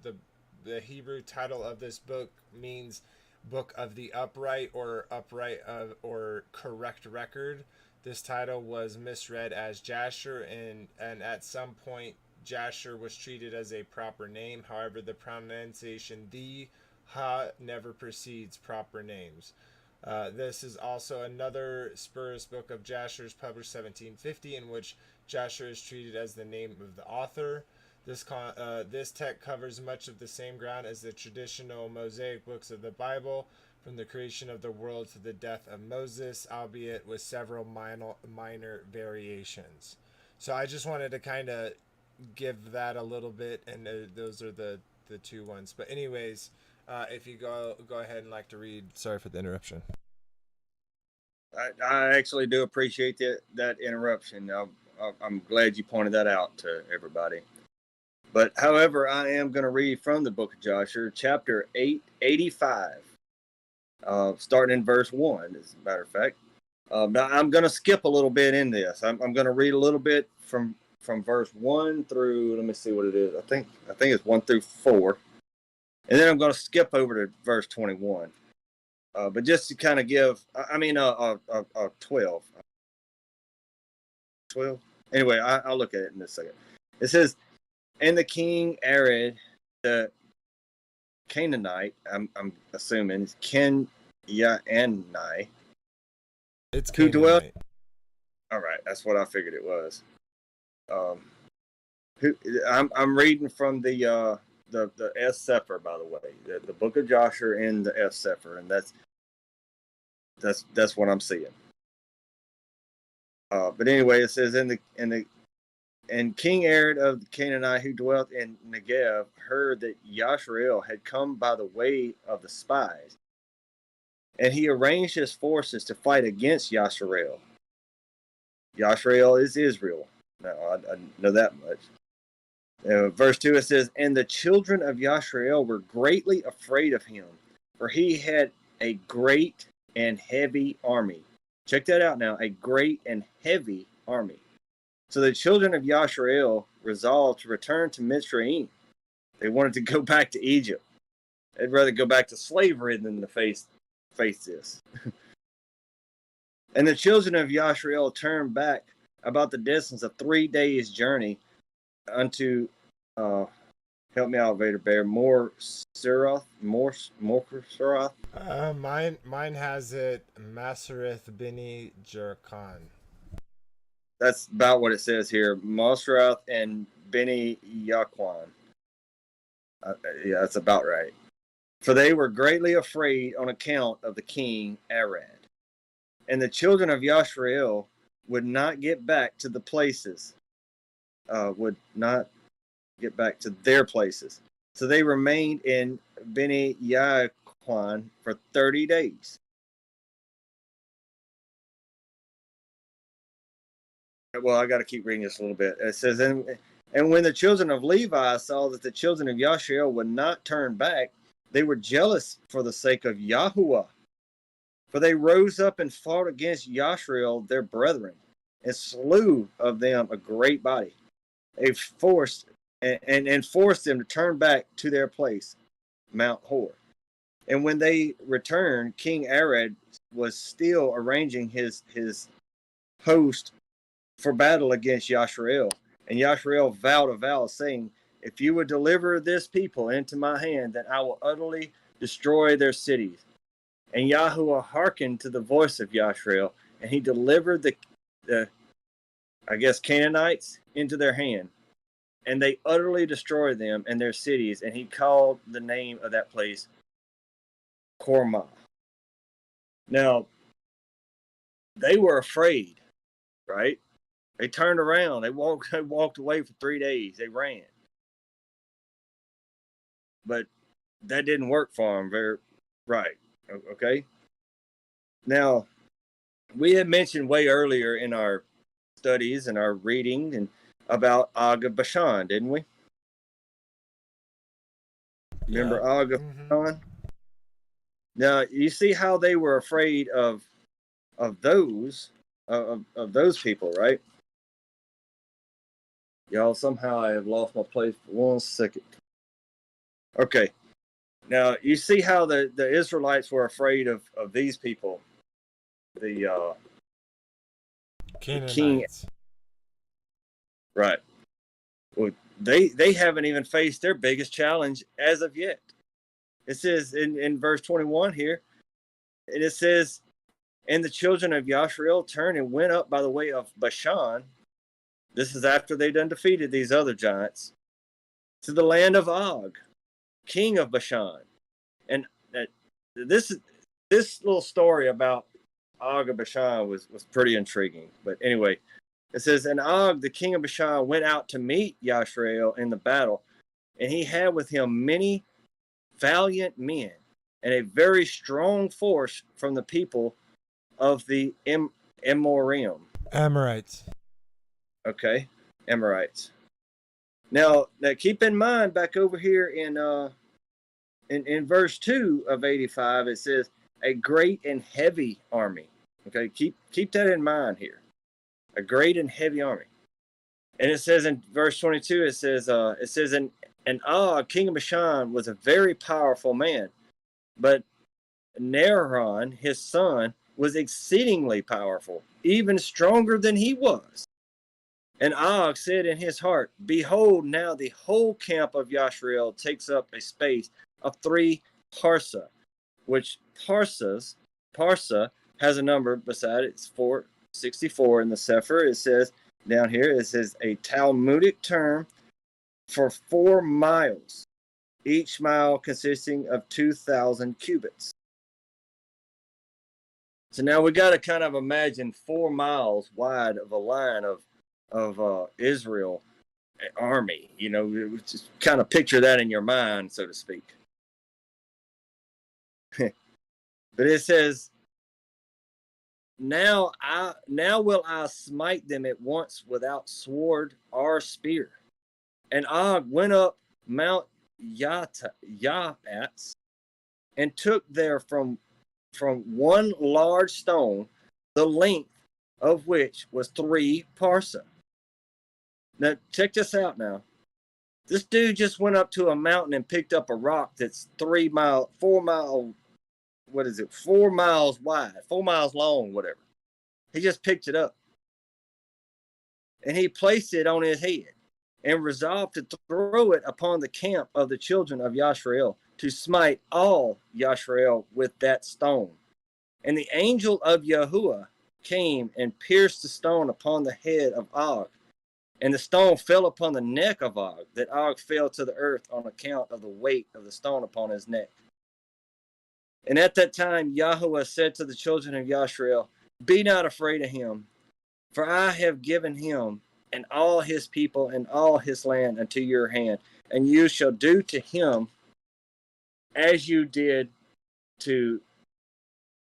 A: The Hebrew title of this book means Book of the Upright or Correct Record. This title was misread as Jasher, and at some point Jasher was treated as a proper name. However, the pronunciation the ha never precedes proper names. This is also another spurious book of Jasher's published 1750, in which Jasher is treated as the name of the author. This text covers much of the same ground as the traditional Mosaic books of the Bible, from the creation of the world to the death of Moses, albeit with several minor variations. So I just wanted to kind of give that a little bit, and those are the 2 ones. But anyways, if you go ahead and like to read. Sorry for the interruption.
B: I actually do appreciate that interruption. I'm glad you pointed that out to everybody. But however, I am going to read from the book of Joshua, chapter 85, starting in verse 1, as a matter of fact. Now I'm going to skip a little bit in this. I'm going to read a little bit from verse 1 through, let me see what it is. I think it's 1 through 4. And then I'm going to skip over to verse 21. But just to kind of give, 12. 12? Anyway, I'll look at it in a second. It says, and the king Arad, the Canaanite, I'm assuming, Kenyanai.
A: It's
B: who dwelt.
A: Canaanite.
B: All right, that's what I figured it was. I'm reading from the S Sefer, by the way, the book of Joshua in the S Sefer, and that's what I'm seeing. But anyway, it says and King Arad of the Canaanite who dwelt in Negev heard that Yashrael had come by the way of the spies, and he arranged his forces to fight against Yashrael. Yashrael is Israel. Now, I know that much. Verse 2, it says, and the children of Yashrael were greatly afraid of him, for he had a great and heavy army. Check that out now, a great and heavy army. So the children of Yashrael resolved to return to Mitzrayim. They wanted to go back to Egypt. They'd rather go back to slavery than to face this. And the children of Yashrael turned back about the distance of 3 days' journey unto, help me out, Vader Bear, More Serath.
A: Mine has it Masereth Bini Jerkan.
B: That's about what it says here. Mosrath and Beni Yaquan. Yeah, that's about right. For they were greatly afraid on account of the king Arad. And the children of Yashrael would not get back to the places, would not get back to their places. So they remained in Beni Yaquan for 30 days. Well, I got to keep reading this a little bit. It says, and when the children of Levi saw that the children of Yashrael would not turn back, they were jealous for the sake of Yahuwah. For they rose up and fought against Yashrael, their brethren, and slew of them a great body, a force and forced them to turn back to their place, Mount Hor. And when they returned, King Arad was still arranging his host for battle against Yashrael. And Yashrael vowed a vow, saying, if you would deliver this people into my hand, then I will utterly destroy their cities. And Yahuwah hearkened to the voice of Yashrael, and he delivered the Canaanites into their hand. And they utterly destroyed them and their cities, and he called the name of that place Kormah. Now, they were afraid, right? They turned around. They walked away for 3 days. They ran. But that didn't work for them right. Okay? Now, we had mentioned way earlier in our studies and our reading and about Og of Bashan, didn't we? Remember Og of Bashan? Now, you see how they were afraid of those people, right? Y'all, somehow I have lost my place for 1 second. Okay. Now, you see how the Israelites were afraid of these people. The
A: Canaanites.
B: king. Right. Well, they haven't even faced their biggest challenge as of yet. It says in verse 21 here, and it says, and the children of Yashrael turned and went up by the way of Bashan. This is after they done defeated these other giants, to the land of Og, king of Bashan. And this little story about Og of Bashan was pretty intriguing. But anyway, it says, and Og, the king of Bashan, went out to meet Yashrael in the battle, and he had with him many valiant men and a very strong force from the people of the Amorites. Okay, Amorites. Now keep in mind, back over here in verse 2 of 85, it says a great and heavy army. Okay, keep that in mind here. A great and heavy army. And it says in verse 22, it says and Og, king of Bashan, was a very powerful man, but Naharaon, his son, was exceedingly powerful, even stronger than he was. And Og said in his heart, behold, now the whole camp of Yashrael takes up a space of 3 parsa, which parsa has a number beside it. It's 464 in the Sefer. It says down here, it says a Talmudic term for 4 miles, each mile consisting of 2,000 cubits. So now we got to kind of imagine 4 miles wide of a line of Israel army. You know, just kind of picture that in your mind, so to speak. But it says, now will I smite them at once without sword or spear. And Og went up Mount Yaatz and took there from one large stone, the length of which was 3 parsa. Now, check this out now. This dude just went up to a mountain and picked up a rock that's 4 miles wide, 4 miles long, whatever. He just picked it up. And he placed it on his head and resolved to throw it upon the camp of the children of Yashrael, to smite all Yashrael with that stone. And the angel of Yahuwah came and pierced the stone upon the head of Og. And the stone fell upon the neck of Og, that Og fell to the earth on account of the weight of the stone upon his neck. And at that time Yahuwah said to the children of Yashrael, be not afraid of him, for I have given him and all his people and all his land unto your hand, and you shall do to him as you did to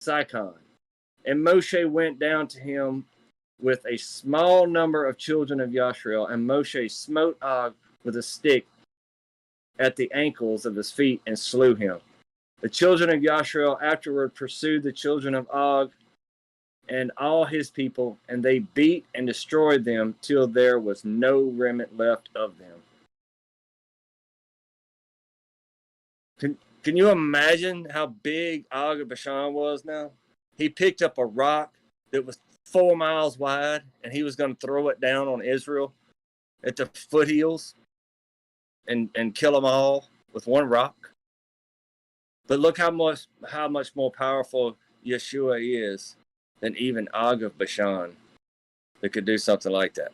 B: Sihon. And Moshe went down to him with a small number of children of Yashrael, and Moshe smote Og with a stick at the ankles of his feet and slew him. The children of Yashrael afterward pursued the children of Og and all his people, and they beat and destroyed them till there was no remnant left of them. Can you imagine how big Og of Bashan was now? He picked up a rock that was 4 miles wide, and he was going to throw it down on Israel at the foothills and kill them all with one rock. But look how much more powerful Yeshua is than even Og of Bashan that could do something like that.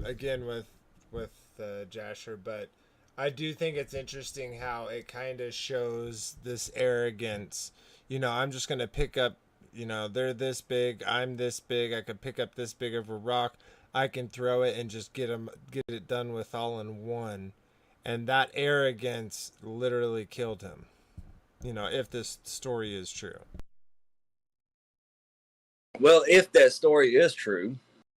A: Again with Jasher, but I do think it's interesting how it kind of shows this arrogance. I'm just gonna pick up. They're this big. I'm this big. I could pick up this big of a rock. I can throw it and just get it done with all in one. And that arrogance literally killed him. If this story is true.
B: Well, if that story is true,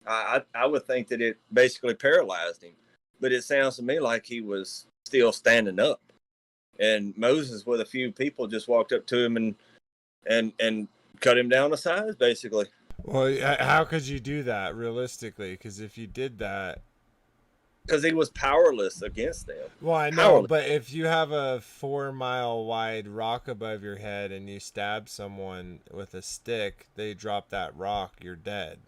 B: I would think that it basically paralyzed him. But it sounds to me like he was still standing up. And Moses, with a few people, just walked up to him and cut him down to size, basically.
A: Well, how could you do that realistically? Because if you did that,
B: because he was powerless against them.
A: Well, I know, but if you have a 4-mile wide rock above your head and you stab someone with a stick, they drop that rock, you're dead.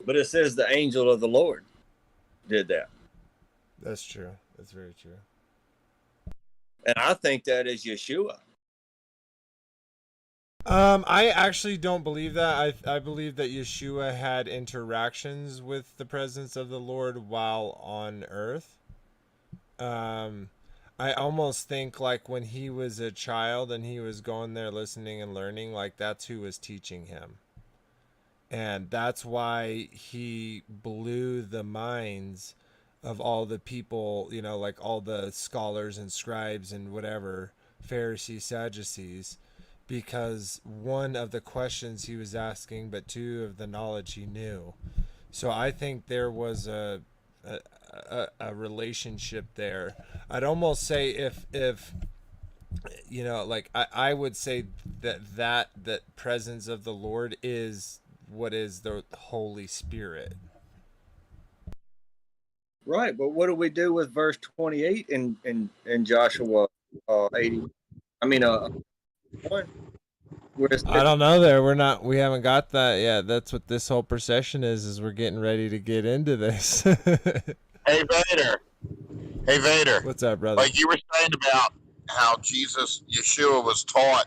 B: But it says the angel of the Lord did that.
A: That's true. That's very true.
B: And I think that is Yeshua.
A: I actually don't believe that. I believe that Yeshua had interactions with the presence of the Lord while on earth. I almost think like when he was a child and he was going there listening and learning, like that's who was teaching him. And that's why he blew the minds of all the people, like all the scholars and scribes and whatever, Pharisees, Sadducees, because one of the questions he was asking, but two of the knowledge he knew. So I think there was a relationship there. I'd almost say if like I would say that presence of the Lord is what is the Holy Spirit.
B: Right, but what do we do with verse 28 in Joshua 80? I mean, 1.
A: I don't know. We haven't got that yet. That's what this whole procession is we're getting ready to get into this.
D: Hey Vader.
A: What's up, brother?
D: Like you were saying about how Yeshua was taught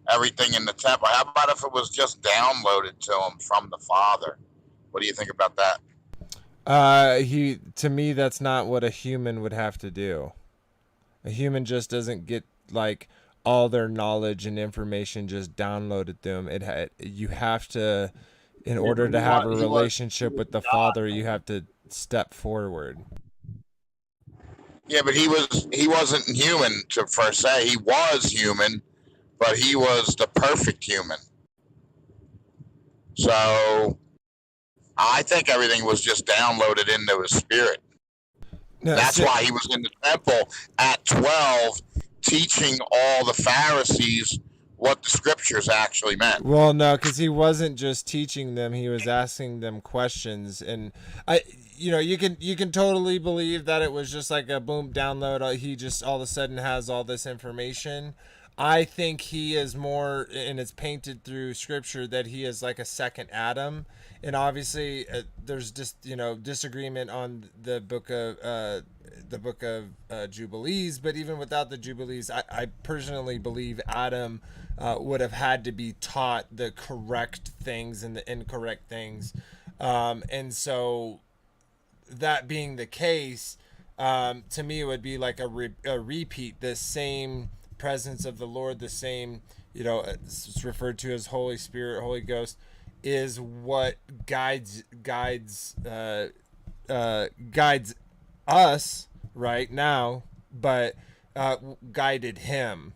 D: everything in the temple. How about if it was just downloaded to him from the Father? What do you think about that?
A: To me, that's not what a human would have to do. A human just doesn't get like all their knowledge and information just downloaded to them. You have to, in order to have a relationship with the Father, you have to step forward.
D: Yeah, but he wasn't human to per se. He was human, but he was the perfect human. So I think everything was just downloaded into his spirit. No, that's why he was in the temple at 12 teaching all the Pharisees what the scriptures actually meant.
A: Well, no, because he wasn't just teaching them; he was asking them questions, and you can totally believe that it was just like a boom download. He just all of a sudden has all this information. I think he is more, and it's painted through scripture that he is like a second Adam, and obviously there's just disagreement on the book of Jubilees, but even without the Jubilees, I personally believe Adam would have had to be taught the correct things and the incorrect things, and so that being the case, to me it would be like a repeat, the same presence of the Lord, the same, it's referred to as Holy Spirit, Holy Ghost, is what guides us right now, but guided him.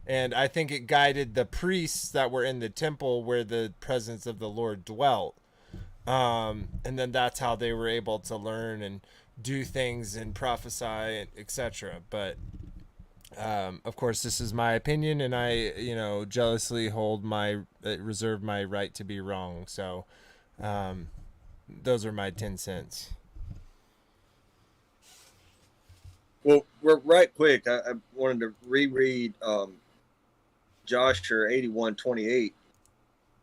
A: And I think it guided the priests that were in the temple where the presence of the Lord dwelt. And then that's how they were able to learn and do things and prophesy, etc. But of course, this is my opinion, and I, jealously reserve my right to be wrong. So, those are my 10 cents.
B: Well, right quick, I wanted to reread Joshua 81:28,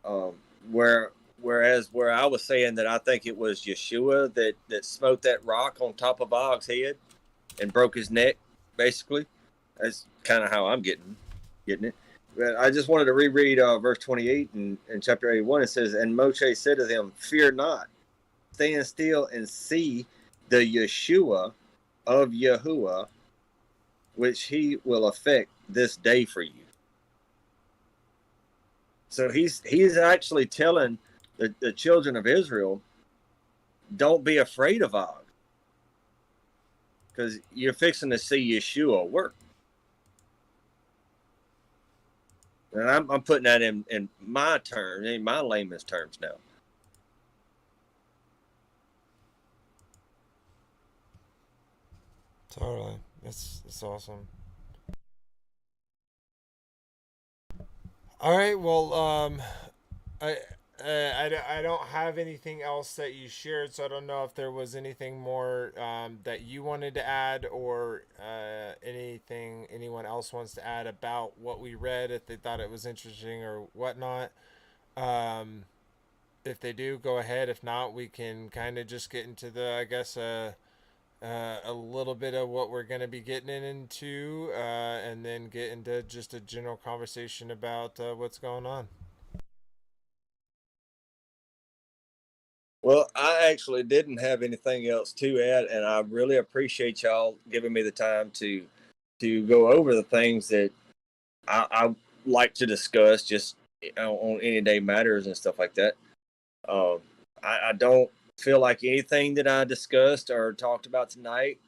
B: um, where I was saying that I think it was Yeshua that smote that rock on top of Og's head and broke his neck, basically. That's kind of how I'm getting it. But I just wanted to reread verse 28 in chapter 81. It says, "And Moshe said to them, Fear not, stand still and see the Yeshua of Yahuwah, which he will effect this day for you." So he's actually telling the children of Israel, don't be afraid of Og, because you're fixing to see Yeshua work. And I'm putting that in my terms, in my layman's terms now.
A: Totally. It's awesome. All right. Well, I. I don't have anything else that you shared, so I don't know if there was anything more that you wanted to add, or anything anyone else wants to add about what we read, if they thought it was interesting or whatnot. Um, if they do, go ahead. If not, we can kind of just get into the, I guess, a little bit of what we're going to be getting into, and then get into just a general conversation about what's going on.
B: Well, I actually didn't have anything else to add, and I really appreciate y'all giving me the time to go over the things that I like to discuss, just on any day matters and stuff like that. Um, I don't feel like anything that I discussed or talked about tonight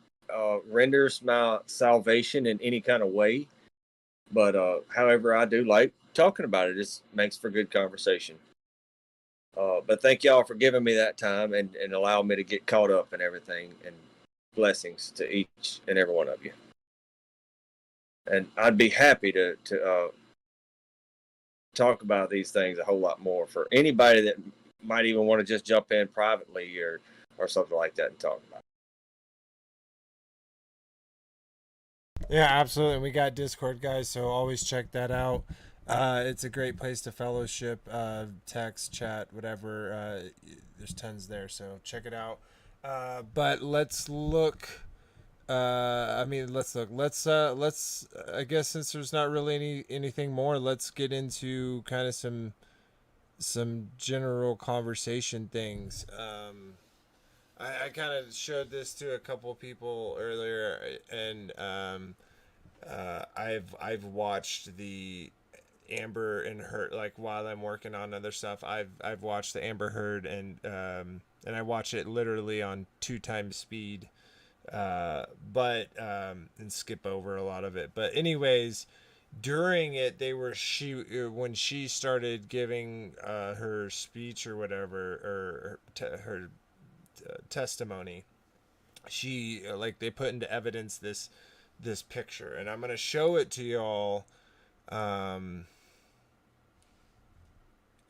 B: renders my salvation in any kind of way. But however, I do like talking about it. It makes for good conversation. But thank y'all for giving me that time and allowing me to get caught up in everything. And blessings to each and every one of you. And I'd be happy to talk about these things a whole lot more for anybody that might even want to just jump in privately or something like that and talk about it.
A: Yeah, absolutely. We got Discord, guys, so always check that out. It's a great place to fellowship, text, chat, whatever. There's tons there, so check it out. But let's look. Let's look. Let's. I guess since there's not really anything more, let's get into kind of some general conversation things. I kind of showed this to a couple people earlier, and I've watched the Amber and Heard, like while I'm working on other stuff. I've watched the Amber Heard, and I watch it literally on 2 times speed, and skip over a lot of it. But anyways, during it, when she started giving her speech or whatever, or her testimony, she like they put into evidence this picture, and I'm gonna show it to y'all.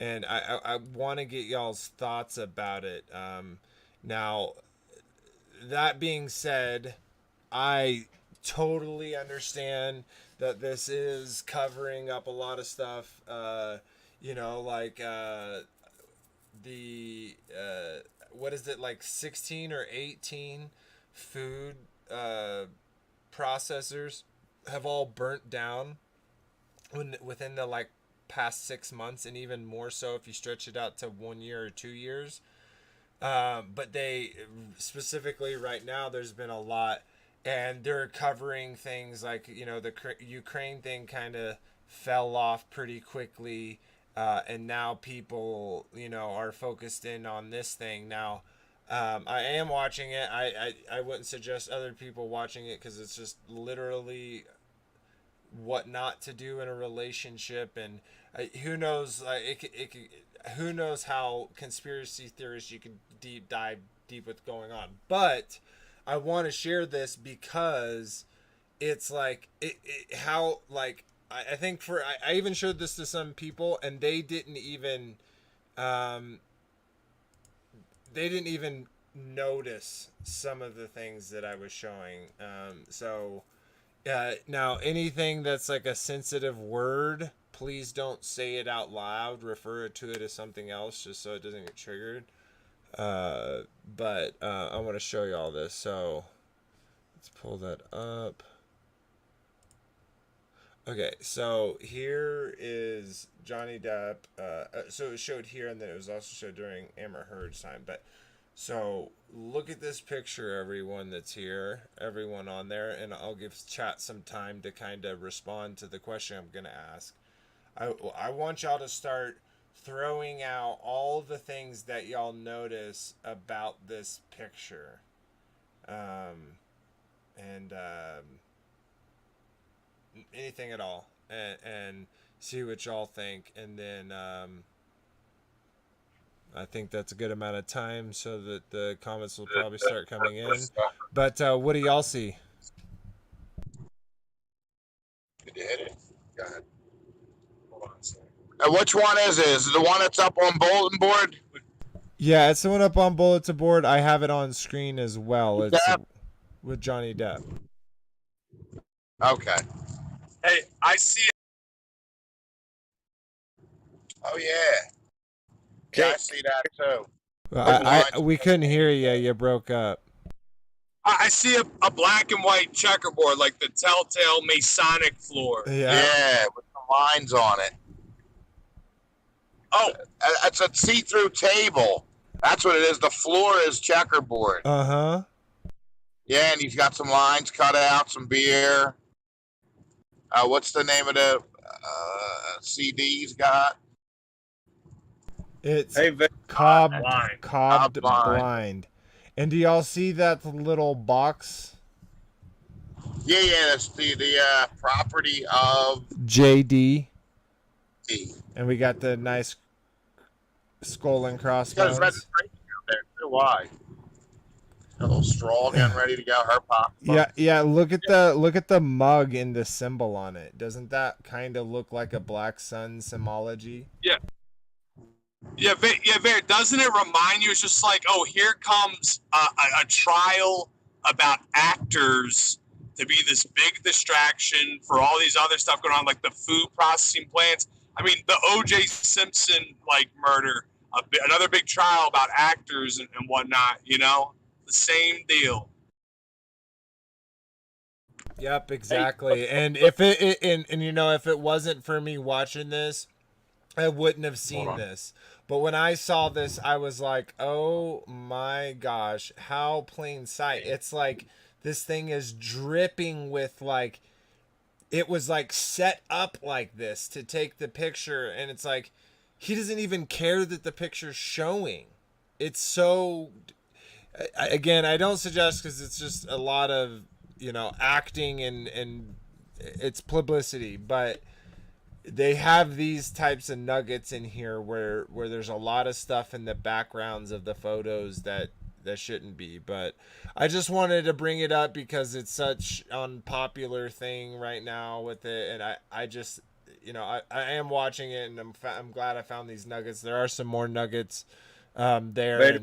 A: And I want to get y'all's thoughts about it. Now, that being said, I totally understand that this is covering up a lot of stuff. Like the what is it, like 16 or 18 food processors have all burnt down within the like past 6 months, and even more so if you stretch it out to 1 year or 2 years. But they specifically right now, there's been a lot, and they're covering things like, the Ukraine thing kind of fell off pretty quickly, and now people are focused in on this thing now. I am watching it. I wouldn't suggest other people watching it, because it's just literally what not to do in a relationship, and who knows, who knows how conspiracy theorists you can dive deep with going on. But I want to share this because it's like how, like, I think I even showed this to some people, and they didn't even notice some of the things that I was showing. Now anything that's like a sensitive word, please don't say it out loud. Refer to it as something else, just so it doesn't get triggered. But I want to show you all this. So let's pull that up. Okay, so here is Johnny Depp. So it was showed here, and then it was also showed during Amber Heard's time. But so look at this picture, everyone that's here, everyone on there, and I'll give chat some time to kind of respond to the question I'm gonna ask. I want y'all to start throwing out all the things that y'all notice about this picture, and anything at all, and see what y'all think, and then I think that's a good amount of time so that the comments will probably start coming in. But what do y'all see?
D: Did you hit it? Go ahead. Hold on a second. Which one is it? Is it the one that's up on bulletin board?
A: Yeah, it's the one up on bulletin board. I have it on screen as well. It's with Johnny Depp.
D: Okay.
C: Hey, I see.
D: Oh yeah. Yeah, I see that too.
A: We couldn't hear you. You broke up.
C: I see a black and white checkerboard, like the telltale Masonic floor.
D: Yeah, with the lines on it.
C: Oh,
D: it's a see-through table. That's what it is. The floor is checkerboard.
A: Uh-huh.
D: Yeah, and he's got some lines cut out, some beer. What's the name of the CD he's got?
A: It's
B: Hey,
A: Cobbed Blind. And do y'all see that little box?
D: Yeah, that's the property of
A: JD.
D: D.
A: And we got the nice skull and
D: He's got his
A: crossbones.
D: registration out there too. Why? A little straw getting ready to go. Her pop.
A: Yeah. Look at the mug and the symbol on it. Doesn't that kind of look like a black sun symbology?
C: Yeah, Ver, doesn't it remind you? It's just like, oh, here comes a trial about actors to be this big distraction for all these other stuff going on, like the food processing plants. I mean, the O.J. Simpson murder, another big trial about actors and whatnot. You know, the same deal.
A: Yep, exactly. And if if it wasn't for me watching this, I wouldn't have seen this. But when I saw this, I was like, oh my gosh, how plain sight. It's like this thing is dripping with it was set up like this to take the picture. And it's like, he doesn't even care that the picture's showing. It's so, again, I don't suggest because it's just a lot of, acting and it's publicity, but they have these types of nuggets in here where there's a lot of stuff in the backgrounds of the photos that shouldn't be. But I just wanted to bring it up because it's such unpopular thing right now with it, and I just I am watching it, and I'm glad I found these nuggets. There are some more nuggets there.
B: Vader,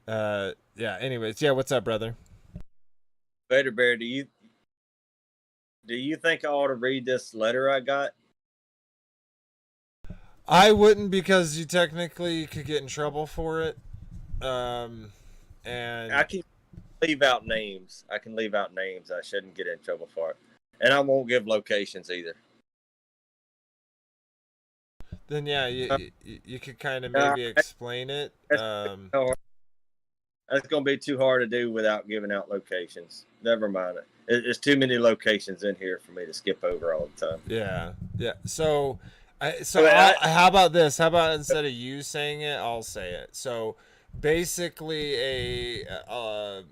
A: And anyways, what's up, brother?
B: Vader Bear, do you think I ought to read this letter I got?
A: I wouldn't, because you technically could get in trouble for it. And
B: I can leave out names. I shouldn't get in trouble for it. And I won't give locations either.
A: Then you could kind of maybe explain it.
B: That's going to be too hard to do without giving out locations. Never mind it. There's too many locations in here for me to skip over all the time.
A: Yeah. So how about this? How about instead of you saying it, I'll say it. So basically, a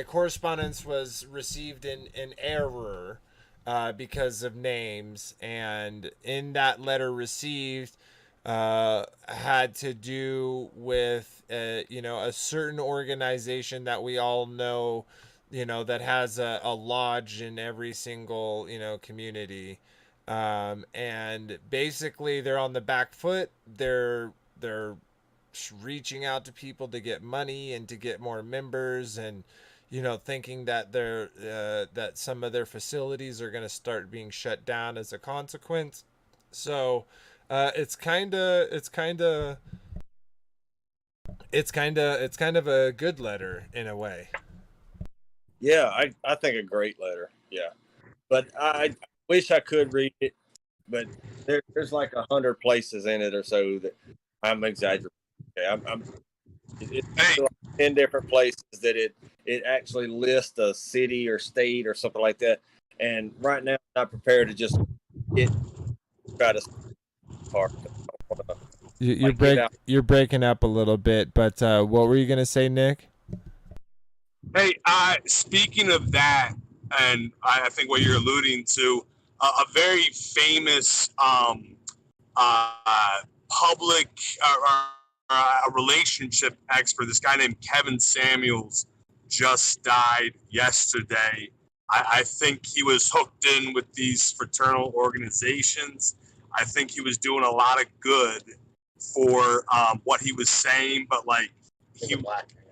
A: correspondence was received in error because of names, and in that letter received had to do with a certain organization that we all know, that has a lodge in every single community. And basically they're on the back foot. They're reaching out to people to get money and to get more members, and thinking that that some of their facilities are going to start being shut down as a consequence. So it's kind of a good letter in a way.
B: Yeah, I think a great letter. Yeah, but I wish I could read it, but there's like 100 places in it or so that I'm exaggerating. Okay, it's
C: Hey,
B: like 10 different places that it actually lists a city or state or something like that. And right now, I'm not prepared to just get try to part. Like give out.
A: You're breaking up a little bit, but what were you gonna say, Nick?
C: hey, speaking of that, and I think what you're alluding to, a very famous public a relationship expert, this guy named Kevin Samuels, just died yesterday. I think he was hooked in with these fraternal organizations. I think he was doing a lot of good for what he was saying, but like he,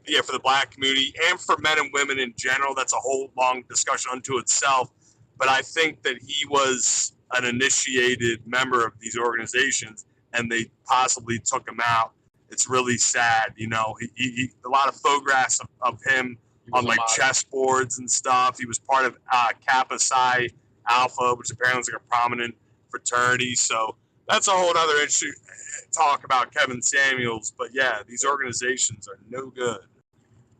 C: yeah, for the black community and for men and women in general. That's a whole long discussion unto itself. But I think that he was an initiated member of these organizations, and they possibly took him out. It's really sad, a lot of photographs of him on like chessboards and stuff. He was part of Kappa Psi Alpha, which apparently is like a prominent fraternity. So that's a whole other issue talk about Kevin Samuels. But yeah, these organizations are no good.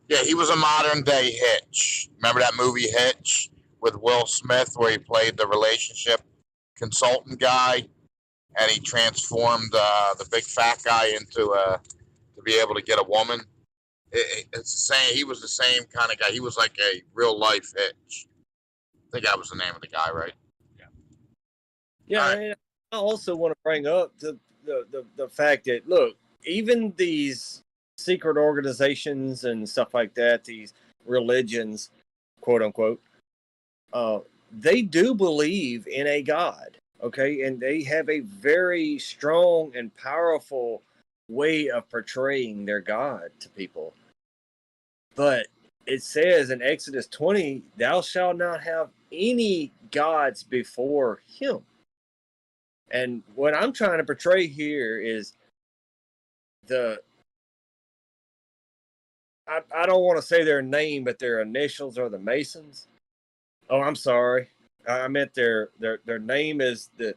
D: Yeah, he was a modern day Hitch. Remember that movie Hitch with Will Smith, where he played the relationship consultant guy, and he transformed the big fat guy into to be able to get a woman. It's the same. He was the same kind of guy. He was like a real life Hitch. I think that was the name of the guy, right?
B: Yeah,
D: Right.
B: and I also want to bring up the fact that look, even these secret organizations and stuff like that, these religions, quote unquote, they do believe in a God, okay, and they have a very strong and powerful way of portraying their God to people. But it says in Exodus 20, "Thou shalt not have any gods before Him." And what I'm trying to portray here is the I don't want to say their name, but their initials are the Masons. Oh, I'm sorry. I meant their name is the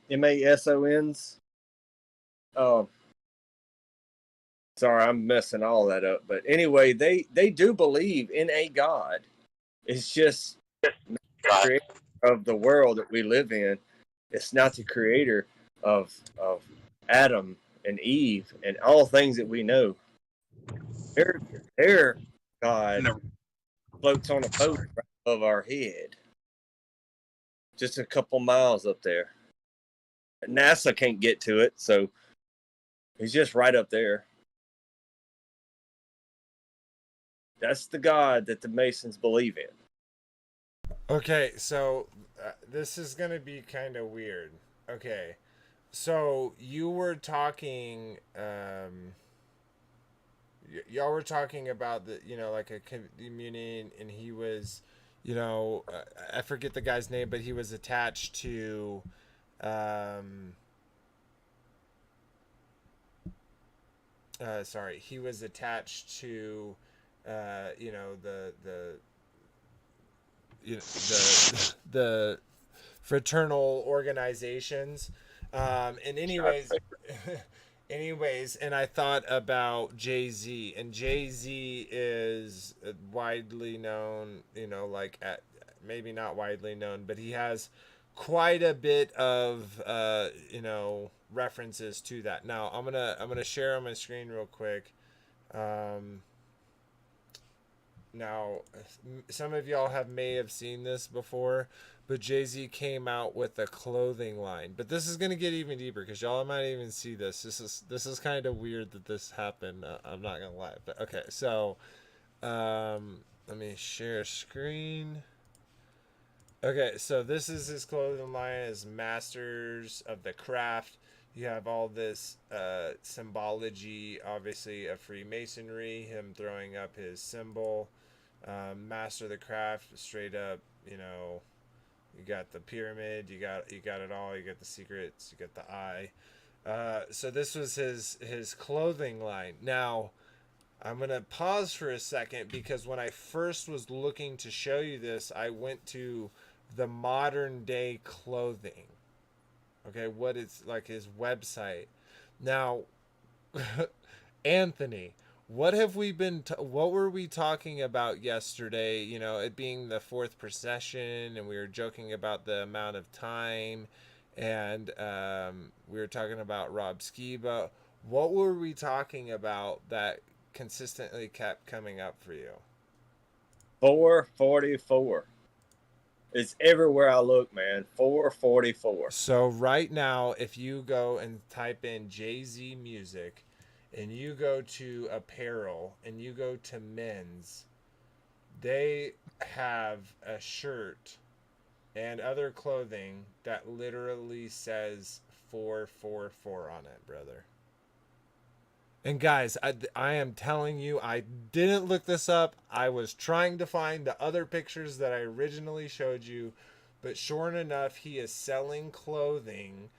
B: Masons. Oh, sorry, I'm messing all that up. But anyway, they do believe in a God. It's just not the creator of the world that we live in. It's not the creator of Adam and Eve and all things that we know. Their God
C: Never.
B: floats on a boat right above our head, just a couple miles up there. NASA can't get to it, so he's just right up there. That's the God that the Masons believe in.
A: Okay, so this is going to be kind of weird. Okay. So you were talking y'all were talking about the like a community, and he was I forget the guy's name, but he was attached to he was attached to the fraternal organizations. And anyways, and I thought about Jay-Z, and Jay-Z is widely known, maybe not widely known, but he has quite a bit of references to that. Now I'm gonna share on my screen real quick. Now, some of y'all may have seen this before, but Jay-Z came out with a clothing line. But this is gonna get even deeper because y'all might even see this. This is kind of weird that this happened. I'm not gonna lie, but okay. So, let me share screen. Okay, so this is his clothing line as Masters of the Craft. you have all this symbology, obviously, of Freemasonry, him throwing up his symbol, master the craft, straight up, you know, you got the pyramid, you got it all, you got the secrets, you got the eye. So this was his clothing line. Now, I'm going to pause for a second because when I first was looking to show you this, I went to the modern day clothing. Okay, what is like his website. Now, Anthony, what were we talking about yesterday? You know, it being the fourth procession, and we were joking about the amount of time, and we were talking about Rob Skiba. What were we talking about that consistently kept coming up for you?
B: 444. It's everywhere I look, man. 444.
A: So right now, if you go and type in Jay-Z music, and you go to apparel, and you go to men's, they have a shirt and other clothing that literally says 444 on it, brother. And guys, I am telling you, I didn't look this up. I was trying to find the other pictures that I originally showed you, but sure enough, he is selling clothing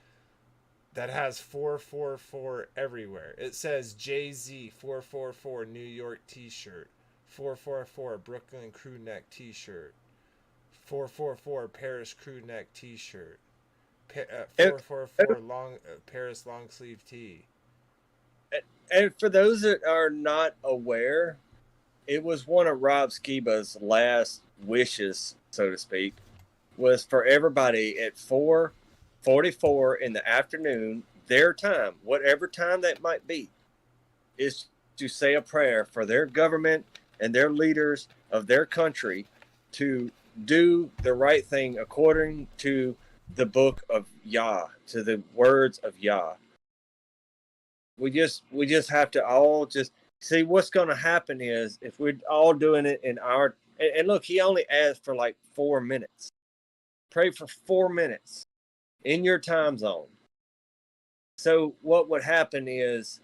A: that has 444 everywhere. It says Jay-Z 444 New York t-shirt, 444 Brooklyn crew neck t-shirt, 444 Paris crew neck t-shirt, 444 long Paris long sleeve tee.
B: And for those that are not aware, it was one of Rob Skiba's last wishes, so to speak, was for everybody at 4:44 in the afternoon, their time, whatever time that might be, is to say a prayer for their government and their leaders of their country to do the right thing according to the book of Yah, to the words of Yah. We just have to all just see what's going to happen is if we're all doing it in our and look, he only asked for like 4 minutes. Pray for 4 minutes in your time zone. So what would happen is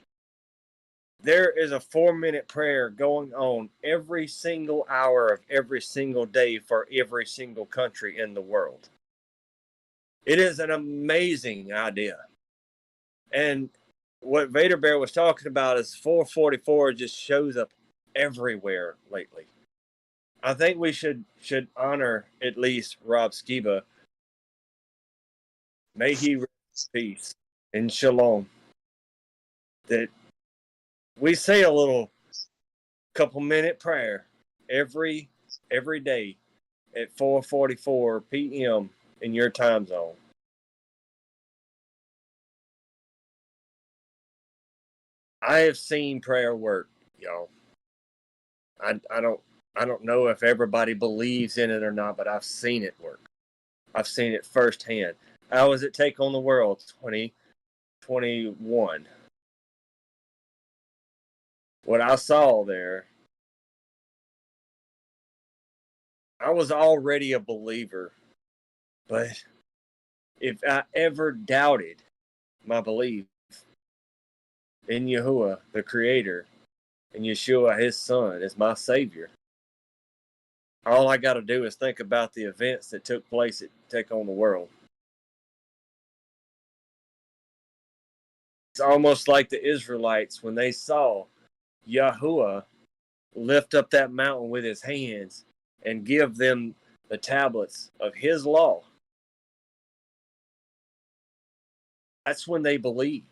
B: there is a 4-minute prayer going on every single hour of every single day for every single country in the world. It is an amazing idea. And what Vader Bear was talking about is 444 just shows up everywhere lately. I think we should honor at least Rob Skiba. May he rest in peace and shalom. That we say a little couple minute prayer every day at 4:44 p.m. in your time zone. I have seen prayer work, y'all. I don't know if everybody believes in it or not, but I've seen it work. I've seen it firsthand. I was at Take on the World 2021. What I saw there, I was already a believer, but if I ever doubted my belief in Yahuwah, the Creator, and Yeshua, His Son, as my Savior, all I got to do is think about the events that took place at Take on the World. It's almost like the Israelites when they saw Yahuwah lift up that mountain with his hands and give them the tablets of his law. That's when they believed.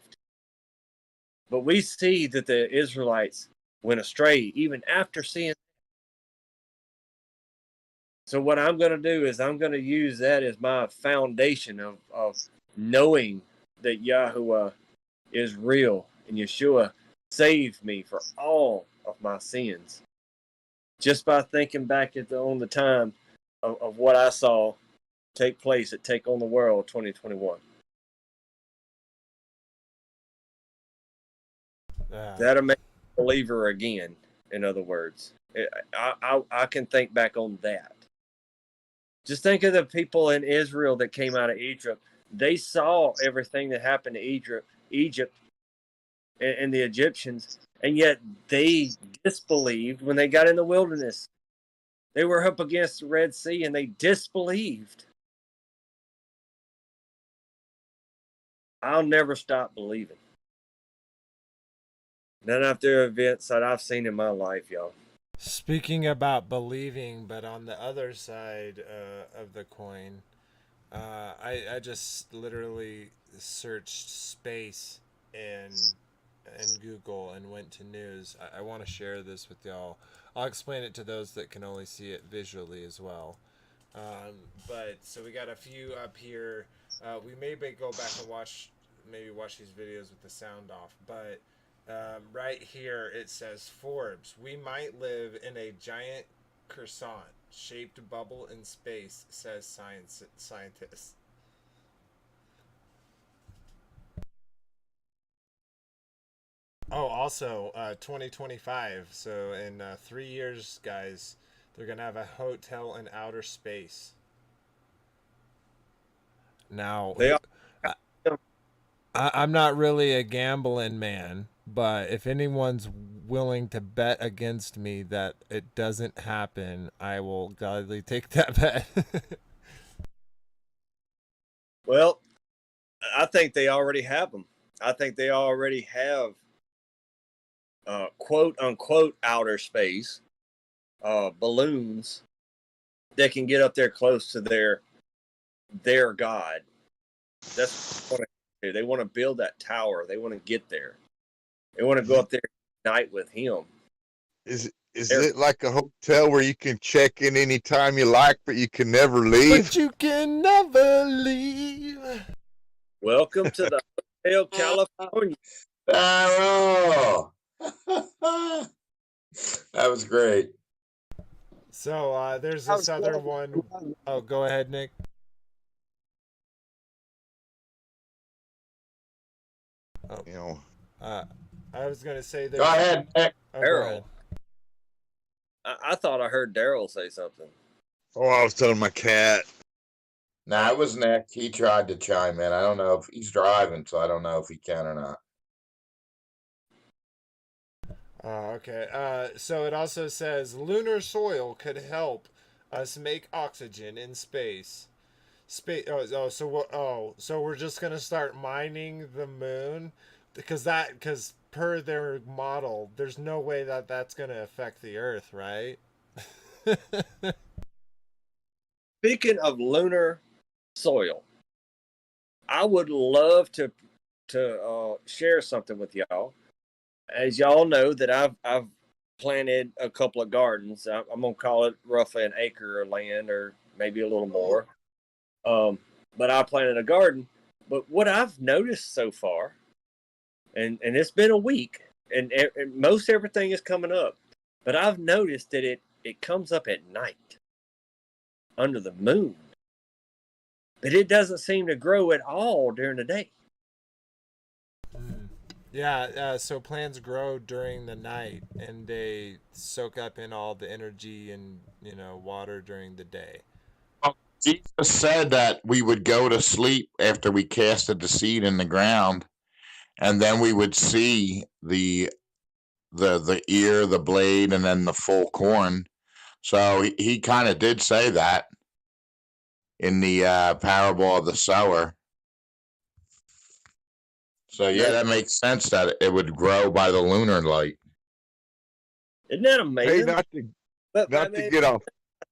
B: But we see that the Israelites went astray even after seeing. So what I'm going to do is I'm going to use that as my foundation of knowing that Yahuwah is real and Yeshua saved me for all of my sins. Just by thinking back on the time of what I saw take place at Take on the World 2021. That'll make me a believer again, in other words. I can think back on that. Just think of the people in Israel that came out of Egypt. They saw everything that happened to Egypt Egypt and the Egyptians, and yet they disbelieved when they got in the wilderness. They were up against the Red Sea and they disbelieved. I'll never stop believing. None after events that I've seen in my life, y'all.
A: Speaking about believing, but on the other side of the coin, I just literally searched space in Google and went to news. I want to share this with y'all. I'll explain it to those that can only see it visually as well. But so we got a few up here. We may go back and watch these videos with the sound off. But right here it says Forbes. We might live in a giant croissant shaped bubble in space, says scientists. Oh, also 2025. So in 3 years, guys, they're gonna have a hotel in outer space. Now,
B: They are.
A: I'm not really a gambling man, but if anyone's willing to bet against me that it doesn't happen, I will gladly take that bet.
B: Well, I think they already have them. I think they already have quote unquote outer space balloons that can get up there close to their God. That's what they do. They want to build that tower. They want to get there. They want to go up there and unite with him.
E: Is it like a hotel where you can check in anytime you like, but you can never leave?
A: But you can never leave.
B: Welcome to the Hotel California.
D: Oh, that was great.
A: So there's this other one. Oh, go ahead, Nick. Oh,
E: You know,
A: I was gonna say
D: Go ahead, Nick.
A: Oh, go ahead.
B: I thought I heard Daryl say something.
E: oh, I was telling my cat.
D: Nah, it was Nick. He tried to chime in. I don't know if he's driving, so I don't know if he can or not.
A: Okay. So it also says lunar soil could help us make oxygen in space. So we're just gonna start mining the moon because per their model, there's no way that that's gonna affect the Earth, right?
B: Speaking of lunar soil, I would love to share something with y'all. As y'all know, that I've planted a couple of gardens. I'm gonna call it roughly an acre of land, or maybe a little more. But I planted a garden. But what I've noticed so far, and it's been a week, and most everything is coming up, but I've noticed that it comes up at night under the moon. But it doesn't seem to grow at all during the day.
A: Yeah, so plants grow during the night and they soak up in all the energy and, water during the day.
D: Jesus said that we would go to sleep after we casted the seed in the ground, and then we would see the ear, the blade, and then the full corn. So he kind of did say that in the parable of the sower. So yeah, that makes sense that it would grow by the lunar light.
B: Isn't that amazing?
E: Hey, not to get off.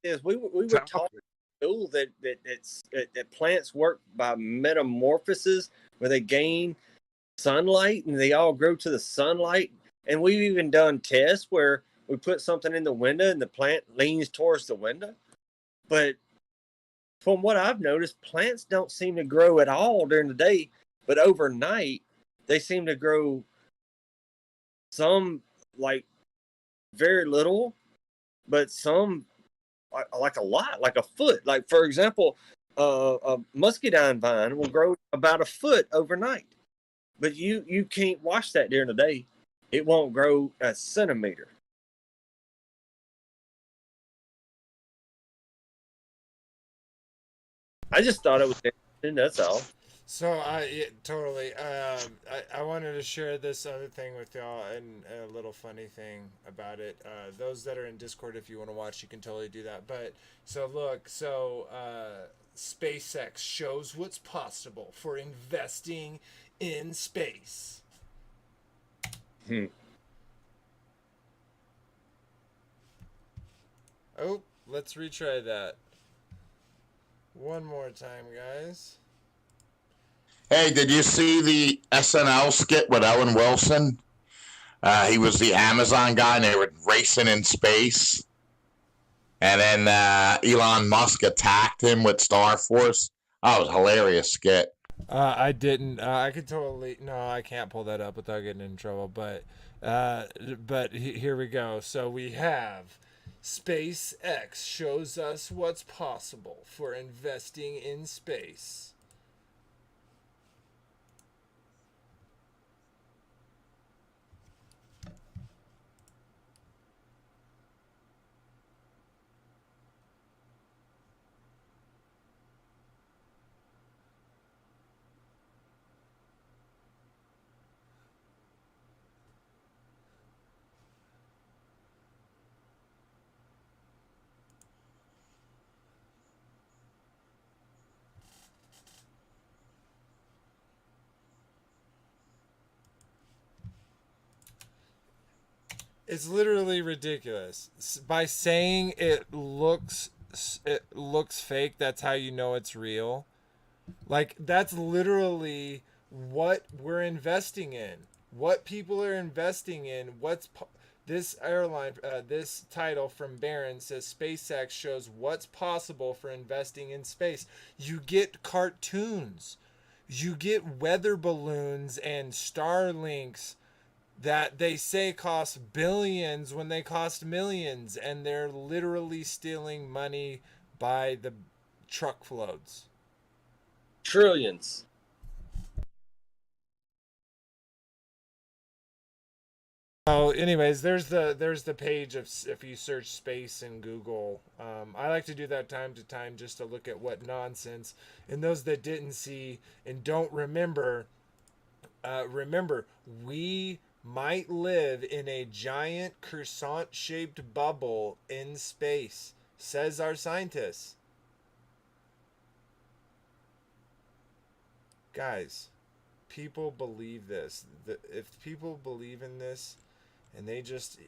B: Is we were taught in school that plants work by metamorphosis, where they gain sunlight and they all grow to the sunlight. And we've even done tests where we put something in the window and the plant leans towards the window. But from what I've noticed, plants don't seem to grow at all during the day, but overnight they seem to grow some like very little, but some like a lot, like a foot. Like, for example, a muscadine vine will grow about a foot overnight, but you can't watch that during the day. It won't grow a centimeter. I just thought it was interesting. That's all.
A: So totally. I wanted to share this other thing with y'all, and a little funny thing about it. Those that are in Discord, if you want to watch, you can totally do that. But so look, SpaceX shows what's possible for investing in space.
B: Hmm.
A: Oh, let's retry that one more time, guys.
D: Hey, did you see the SNL skit with Owen Wilson? He was the Amazon guy, and they were racing in space. And then Elon Musk attacked him with Star Force. Oh, it was a hilarious skit.
A: I didn't. I could totally. No, I can't pull that up without getting in trouble. But here we go. So we have SpaceX shows us what's possible for investing in space. It's literally ridiculous. By saying it looks fake, that's how you know it's real. Like that's literally what we're investing in. What people are investing in. This airline, this title from Barron says SpaceX shows what's possible for investing in space. You get cartoons, you get weather balloons and Starlinks that they say cost billions when they cost millions, and they're literally stealing money by the truckloads.
B: Trillions.
A: Oh, anyways, there's the page of if you search space in Google. I like to do that time to time just to look at what nonsense. And those that didn't see and don't remember, remember we might live in a giant croissant-shaped bubble in space, says our scientists. Guys, people believe this. If people believe in this, and they just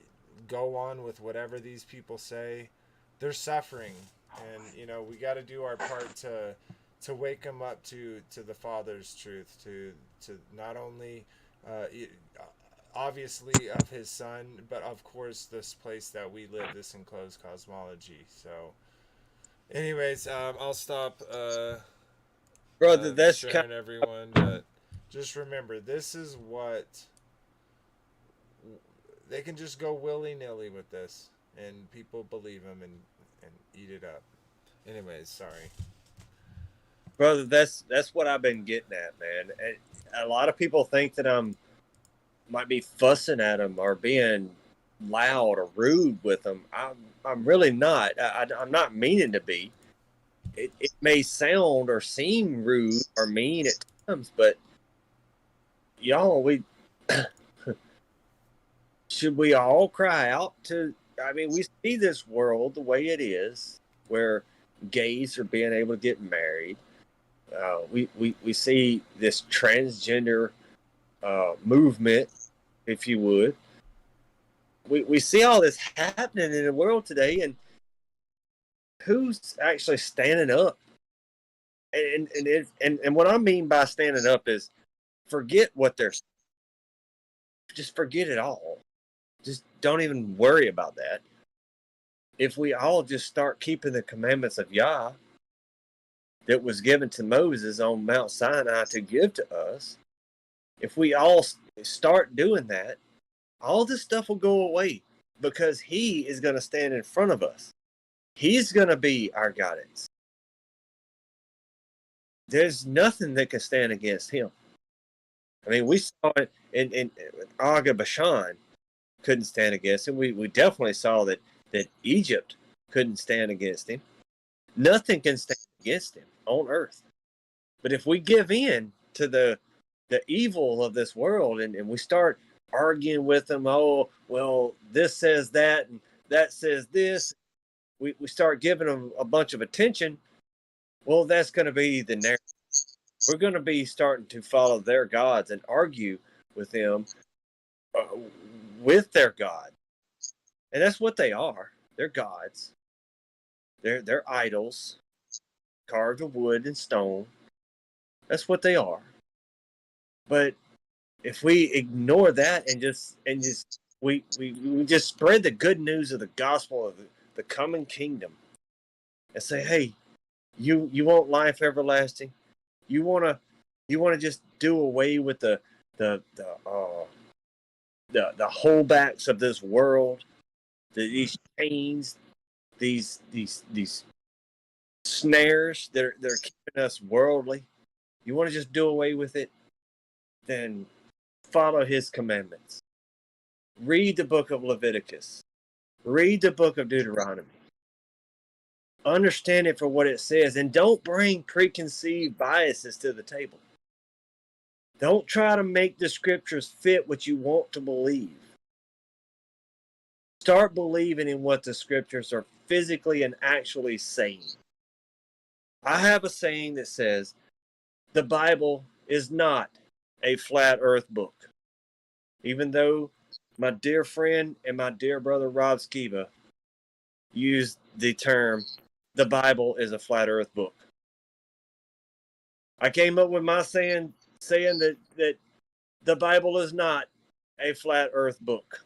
A: go on with whatever these people say, they're suffering. And we got to do our part to wake them up to the Father's truth, to not only obviously of his Son, but of course this place that we live, this enclosed cosmology. So anyways, I'll stop
B: Brother, that's
A: sharing everyone, but just remember, this is what they can just go willy-nilly with this, and people believe them and eat it up. Anyways, sorry.
B: brother, that's what I've been getting at, man. And a lot of people think that might be fussing at them or being loud or rude with them. I'm really not. I'm not meaning to be. It may sound or seem rude or mean at times, but y'all, should we all cry out to? I mean, we see this world the way it is, where gays are being able to get married. We see this transgender movement, if you would. We see all this happening in the world today, and who's actually standing up? And what I mean by standing up is forget what they're. Just forget it all. Just don't even worry about that. If we all just start keeping the commandments of Yah that was given to Moses on Mount Sinai to give to us, if we all start doing that, all this stuff will go away because he is going to stand in front of us. He's going to be our guidance. There's nothing that can stand against him. I mean, we saw it in Aga Bashan couldn't stand against him. We definitely saw that Egypt couldn't stand against him. Nothing can stand against him on earth. But if we give in to the evil of this world and we start arguing with them, oh, well, this says that and that says this, we start giving them a bunch of attention, well, that's going to be the narrative. We're going to be starting to follow their gods and argue with them, with their God. And that's what they are. They're gods. They're idols, carved of wood and stone. That's what they are. But if we ignore that and just we just spread the good news of the gospel of the coming kingdom and say, hey, you want life everlasting? You wanna just do away with the holdbacks of this world, these chains, these snares that are keeping us worldly. You want to just do away with it? Then follow his commandments. Read the book of Leviticus. Read the book of Deuteronomy. Understand it for what it says, and don't bring preconceived biases to the table. Don't try to make the scriptures fit what you want to believe. Start believing in what the scriptures are physically and actually saying. I have a saying that says, the Bible is not a flat earth book. Even though my dear friend and my dear brother Rob Skiba used the term, the Bible is a flat earth book. I came up with my saying that the Bible is not a flat earth book.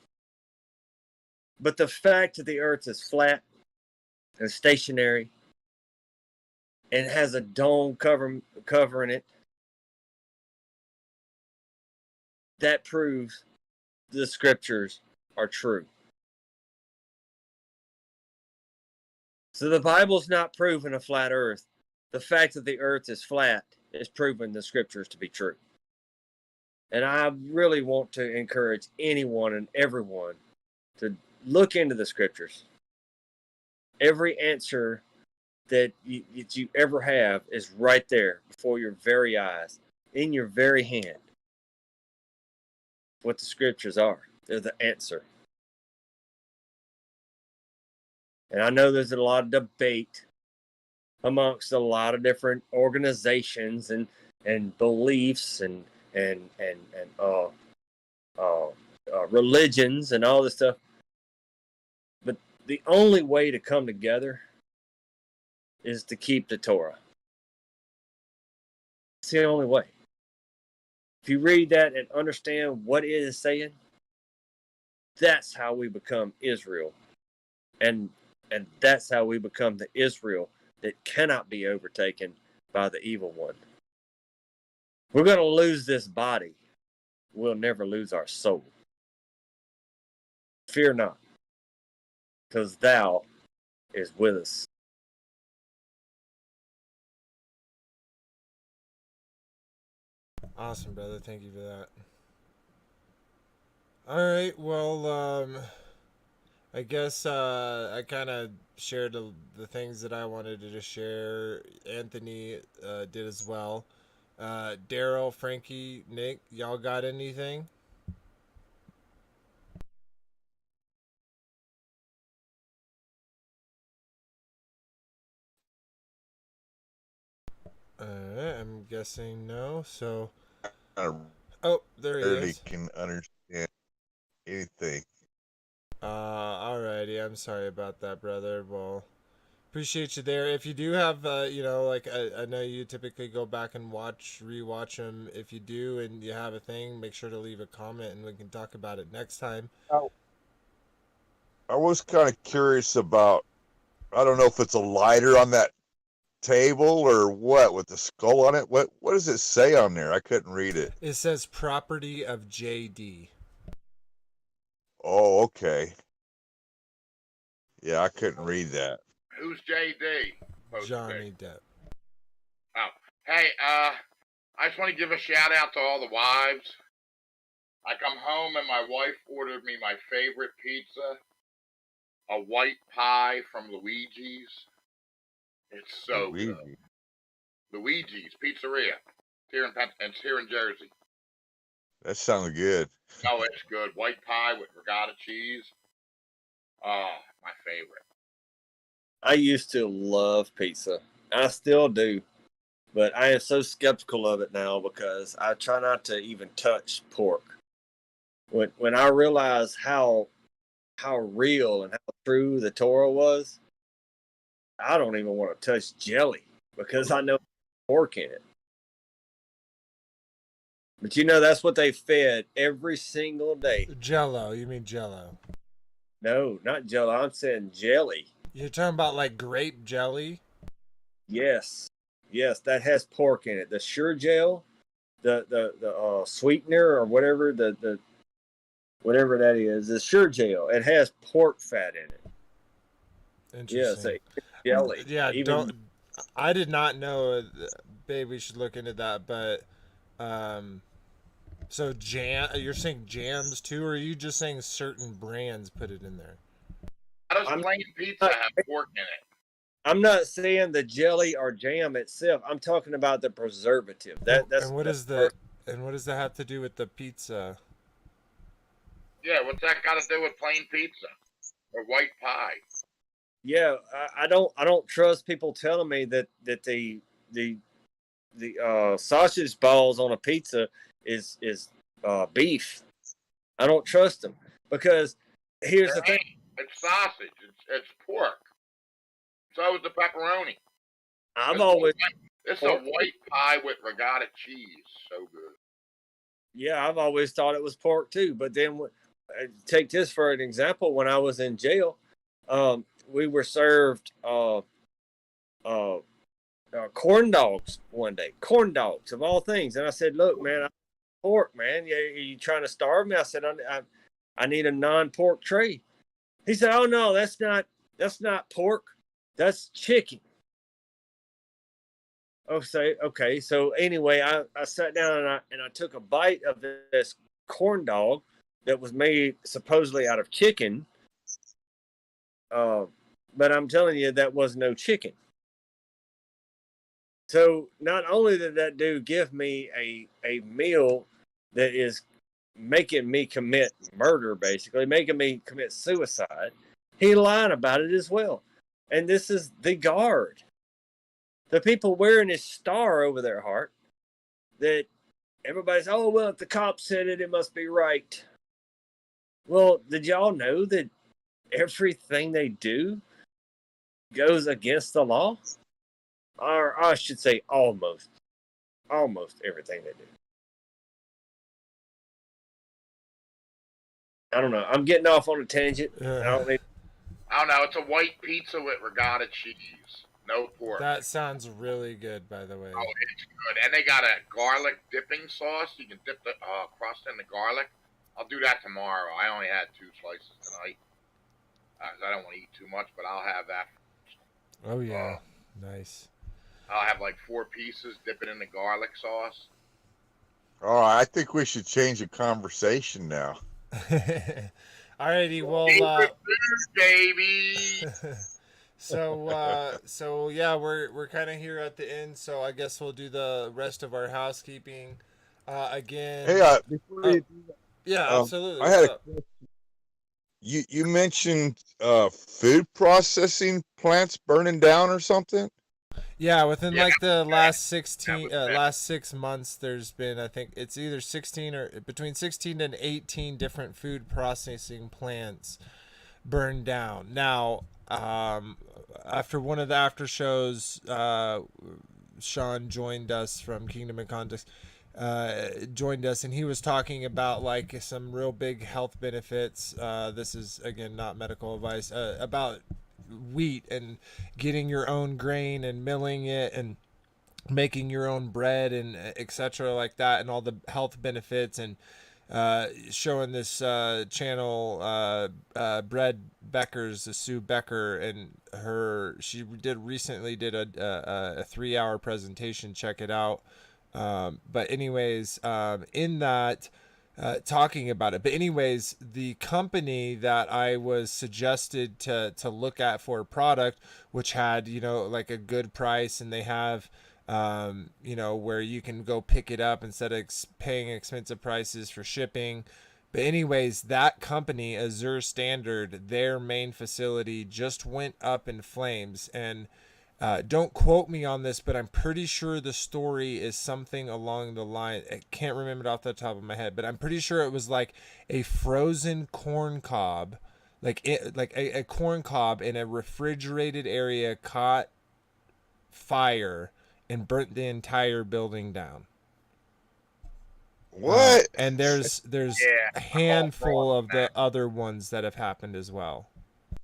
B: But the fact that the earth is flat and stationary and has a dome covering it, that proves the scriptures are true. So the Bible's not proving a flat earth. The fact that the earth is flat is proving the scriptures to be true. And I really want to encourage anyone and everyone to look into the scriptures. Every answer that you ever have is right there before your very eyes, in your very hand. What the scriptures are. They're the answer. And I know there's a lot of debate amongst a lot of different organizations and beliefs and religions and all this stuff. But the only way to come together is to keep the Torah. It's the only way. If you read that and understand what it is saying, that's how we become Israel. And that's how we become the Israel that cannot be overtaken by the evil one. We're going to lose this body. We'll never lose our soul. Fear not, because thou is with us.
A: Awesome, brother. Thank you for that. All right. Well, I guess I kind of shared the things that I wanted to share. Anthony did as well. Daryl, Frankie, Nick, y'all got anything? I'm guessing no. So, oh, there he
E: Barely
A: is.
E: can understand anything.
A: Alrighty. I'm sorry about that, brother. Well, appreciate you there. If you do have, like I know you typically go back and rewatch them. If you do and you have a thing, make sure to leave a comment and we can talk about it next time.
E: I was kind of curious about, I don't know if it's a lighter on that table or what with the skull on it. What does it say on there? I couldn't read it.
A: It says property of JD.
E: Oh, okay. Yeah, I couldn't read that.
D: Who's JD?
A: Johnny Depp.
D: Oh, hey, I just want to give a shout out to all the wives. I come home and my wife ordered me my favorite pizza, a white pie from Luigi's. It's so good.
E: Luigi.
D: Luigi's Pizzeria. It's here in Jersey.
E: That sounded good.
D: Oh, it's good. White pie with regatta cheese. Oh, my favorite.
B: I used to love pizza. I still do, but I am so skeptical of it now because I try not to even touch pork. When I realized how real and how true the Torah was, I don't even want to touch jelly because I know pork in it. But you know that's what they fed every single day.
A: Jello. You mean Jello?
B: No, not jello. I'm saying jelly.
A: You're talking about like grape jelly?
B: Yes, yes, that has pork in it. The sure gel, the sweetener or whatever the whatever that is, the sure gel. It has pork fat in it. Yes,
A: Interesting.
B: jelly.
A: Yeah,
B: Even
A: don't. I did not know. Babe, we should look into that. But, so jam. You're saying jams too, or are you just saying certain brands put it in there?
D: How does
B: I'm
D: plain pizza
B: not,
D: have pork in it?
B: I'm not saying the jelly or jam itself. I'm talking about the preservative. That's
A: And what is the? And what does that have to do with the pizza?
D: Yeah, what's that got to do with plain pizza or white pie?
B: Yeah. I don't trust people telling me that the sausage balls on a pizza is beef. I don't trust them because here's the
D: There
B: thing.
D: ain't. It's sausage. It's pork. So is the pepperoni.
B: I've
D: It's
B: always
D: it's a
B: pork.
D: white pie with regatta cheese. So good.
B: Yeah, I've always thought it was pork too. But then take this for an example. When I was in jail, we were served corn dogs one day. Corn dogs of all things. And I said, "Look, man, I'm pork, man. You trying to starve me?" I said, I need a non-pork tray." He said, "Oh no, that's not pork. That's chicken." Oh, say okay. So anyway, I sat down and I took a bite of this corn dog that was made supposedly out of chicken. Uh, but I'm telling you, that was no chicken. So not only did that dude give me a meal that is making me commit murder, basically making me commit suicide, he lied about it as well. And this is the guard, the people wearing this star over their heart that everybody's, "Oh, well, if the cop said it, it must be right." Well, did y'all know that everything they do goes against the law? Or I should say almost everything they do. I don't know. I'm getting off on a tangent. I don't need.
D: I don't know. It's a white pizza with regatta cheese. No pork.
A: That sounds really good, by the way.
D: Oh, it's good. And they got a garlic dipping sauce. You can dip the crust in the garlic. I'll do that tomorrow. I only had 2 slices tonight. I don't want to eat too much, but I'll have that.
A: Oh yeah, nice.
D: I'll have like 4 pieces, dip it in the garlic sauce.
E: All right, I think we should change the conversation now.
A: Alrighty, well,
D: Favorite food, baby.
A: so yeah, we're kind of here at the end. So I guess we'll do the rest of our housekeeping again.
E: Hey, before you do that,
A: Yeah, absolutely.
E: I had a question. You mentioned food processing plants burning down or something?
A: Yeah, within
D: Yeah.
A: like the last
D: was
A: 6 months, there's been, I think it's either 16 or between 16 and 18 different food processing plants burned down. Now, after one of the after shows, Sean joined us from Kingdom of Context, joined us, and he was talking about like some real big health benefits. This is again not medical advice, about wheat and getting your own grain and milling it and making your own bread and etc. like that, and all the health benefits, and showing this channel, Bread Becker's Sue Becker, and she recently did a 3-hour presentation. Check it out. But anyways, in that, talking about it. But anyways, the company that I was suggested to look at for a product, which had, like a good price, and they have where you can go pick it up instead of paying expensive prices for shipping. But anyways, that company, Azure Standard, their main facility just went up in flames. And don't quote me on this, but I'm pretty sure the story is something along the line. I can't remember it off the top of my head, but I'm pretty sure it was like a frozen corn cob, like a corn cob in a refrigerated area caught fire and burnt the entire building down.
E: What?
A: And there's
C: Yeah,
A: a handful of the
C: that.
A: other ones that have happened as well.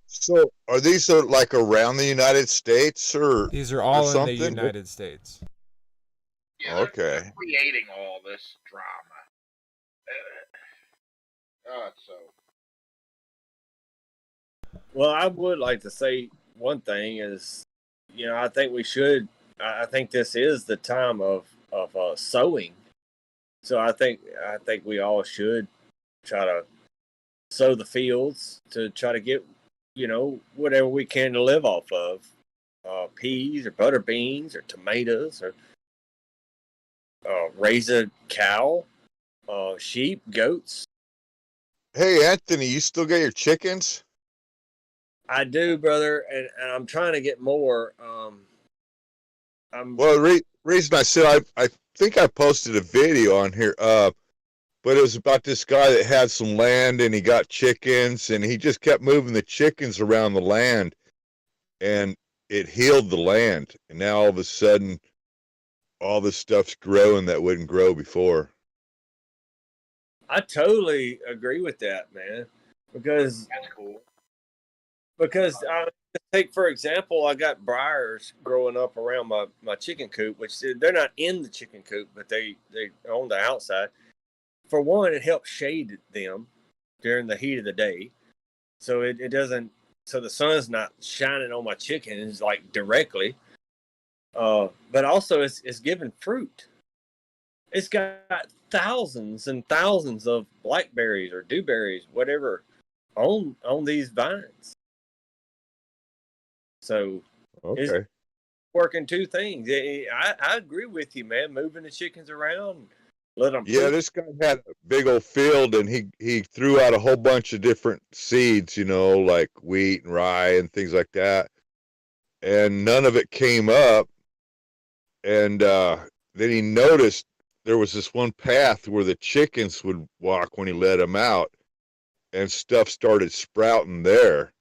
E: So are these like around the United States or
A: These are all in the
E: something?
A: United States.
C: Yeah, they're
E: Okay.
C: creating all this drama. So
B: Well, I would like to say one thing is, I think we should. I think this is the time of sowing. So I think we all should try to sow the fields to try to get, whatever we can to live off of, peas or butter beans or tomatoes or raise a cow, sheep, goats.
E: Hey, Anthony, you still got your chickens?
B: I do, brother, and I'm trying to get more.
E: Well, the reason I said I think I posted a video on here, but it was about this guy that had some land and he got chickens and he just kept moving the chickens around the land and it healed the land. And now all of a sudden, all this stuff's growing that wouldn't grow before.
B: I totally agree with that, man, because
C: that's cool.
B: take for example, I got briars growing up around my chicken coop, which they're not in the chicken coop, but they on the outside. For one, it helps shade them during the heat of the day, so it doesn't. So the sun's not shining on my chickens like directly. But also it's giving fruit. It's got thousands and thousands of blackberries or dewberries, whatever, on these vines. So it's
E: Okay.
B: working two things. I agree with you, man. Moving the chickens around, let them.
E: Yeah, this guy had a big old field and he threw out a whole bunch of different seeds, like wheat and rye and things like that. And none of it came up. And then he noticed there was this one path where the chickens would walk when he let them out, and stuff started sprouting there.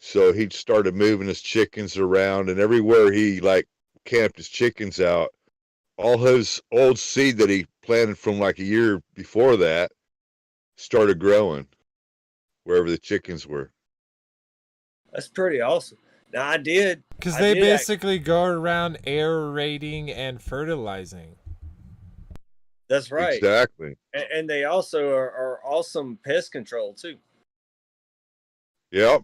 E: So he started moving his chickens around, and everywhere he camped his chickens out, all his old seed that he planted from like a year before that started growing wherever the chickens were.
B: That's pretty awesome. Now I did
A: because they basically go around aerating and fertilizing.
B: That's right.
E: Exactly.
B: And they also are awesome pest control too.
E: Yep.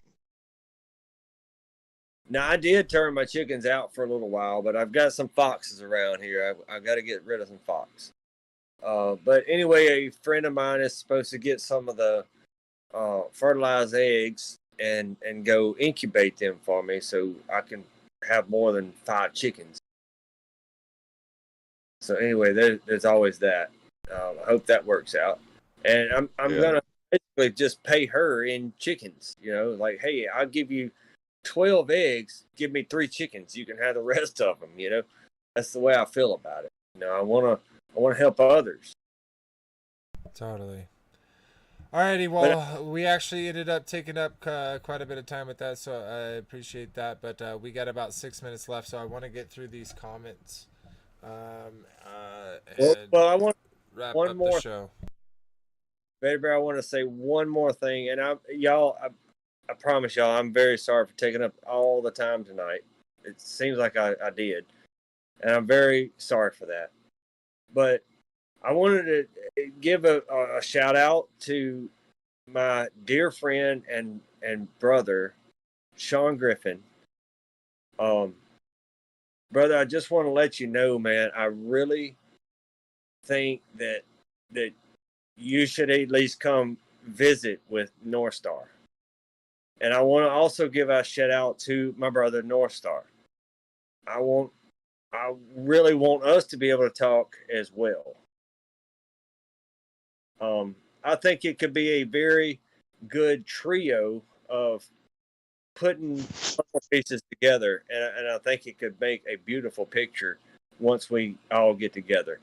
B: Now I did turn my chickens out for a little while, but I've got some foxes around here. I've got to get rid of some fox. But anyway, a friend of mine is supposed to get some of the fertilized eggs and go incubate them for me, so I can have more than 5 chickens. So anyway, there's always that. I hope that works out. And I'm gonna basically just pay her in chickens. Like, hey, I'll give you 12 eggs, give me 3 chickens. You can have the rest of them. That's the way I feel about it. I want to help others.
A: Totally. Alrighty, well, we actually ended up taking up quite a bit of time with that, so I appreciate that. But we got about 6 minutes left, so I want to get through these comments.
B: Well, I want
A: wrap
B: one
A: up
B: more
A: the show.
B: Baby, I want to say one more thing, and I promise y'all, I'm very sorry for taking up all the time tonight. It seems like I did, and I'm very sorry for that. But I wanted to give a shout out to my dear friend and brother, Sean Griffin. Brother, I just want to let you know, man, I really think that you should at least come visit with North Star. And I want to also give a shout out to my brother North Star. I want I really want us to be able to talk as well. I think it could be a very good trio of putting pieces together, and I think it could make a beautiful picture once we all get together.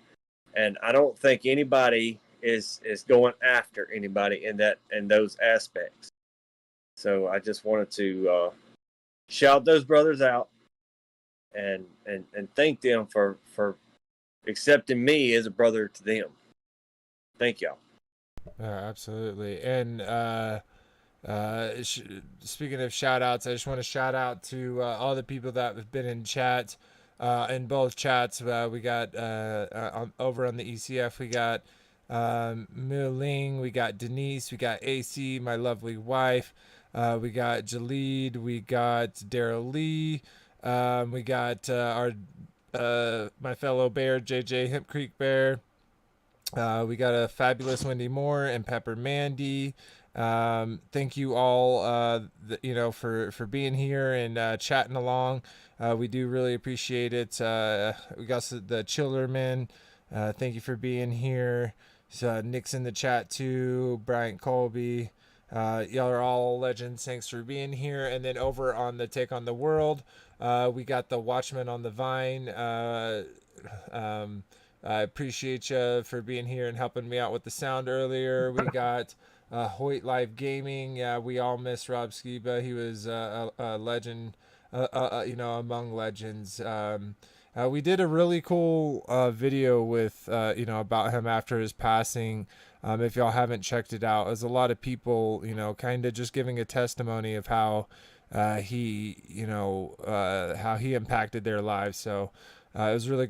B: And I don't think anybody is going after anybody in those aspects. So I just wanted to shout those brothers out and thank them for accepting me as a brother to them. Thank y'all.
A: Absolutely. And speaking of shout outs, I just want to shout out to all the people that have been in chat, in both chats. We got over on the ECF, we got Mu Ling, we got Denise, we got AC, my lovely wife, we got Jalid, we got Daryl Lee, we got our my fellow bear, JJ Hemp Creek Bear. We got a fabulous Wendy Moore and Pepper Mandy. Thank you all, for being here and chatting along. We do really appreciate it. We got the Chillerman. Thank you for being here. So Nick's in the chat too. Bryant Colby. Y'all are all legends. Thanks for being here. And then over on the Take on the World, we got the Watchman on the Vine. I appreciate you for being here and helping me out with the sound earlier. We got Hoyt Live Gaming. Yeah, we all miss Rob Skiba. He was a legend, among legends. We did a really cool video with, about him after his passing. If y'all haven't checked it out, there's a lot of people, kind of just giving a testimony of how he impacted their lives. So it was really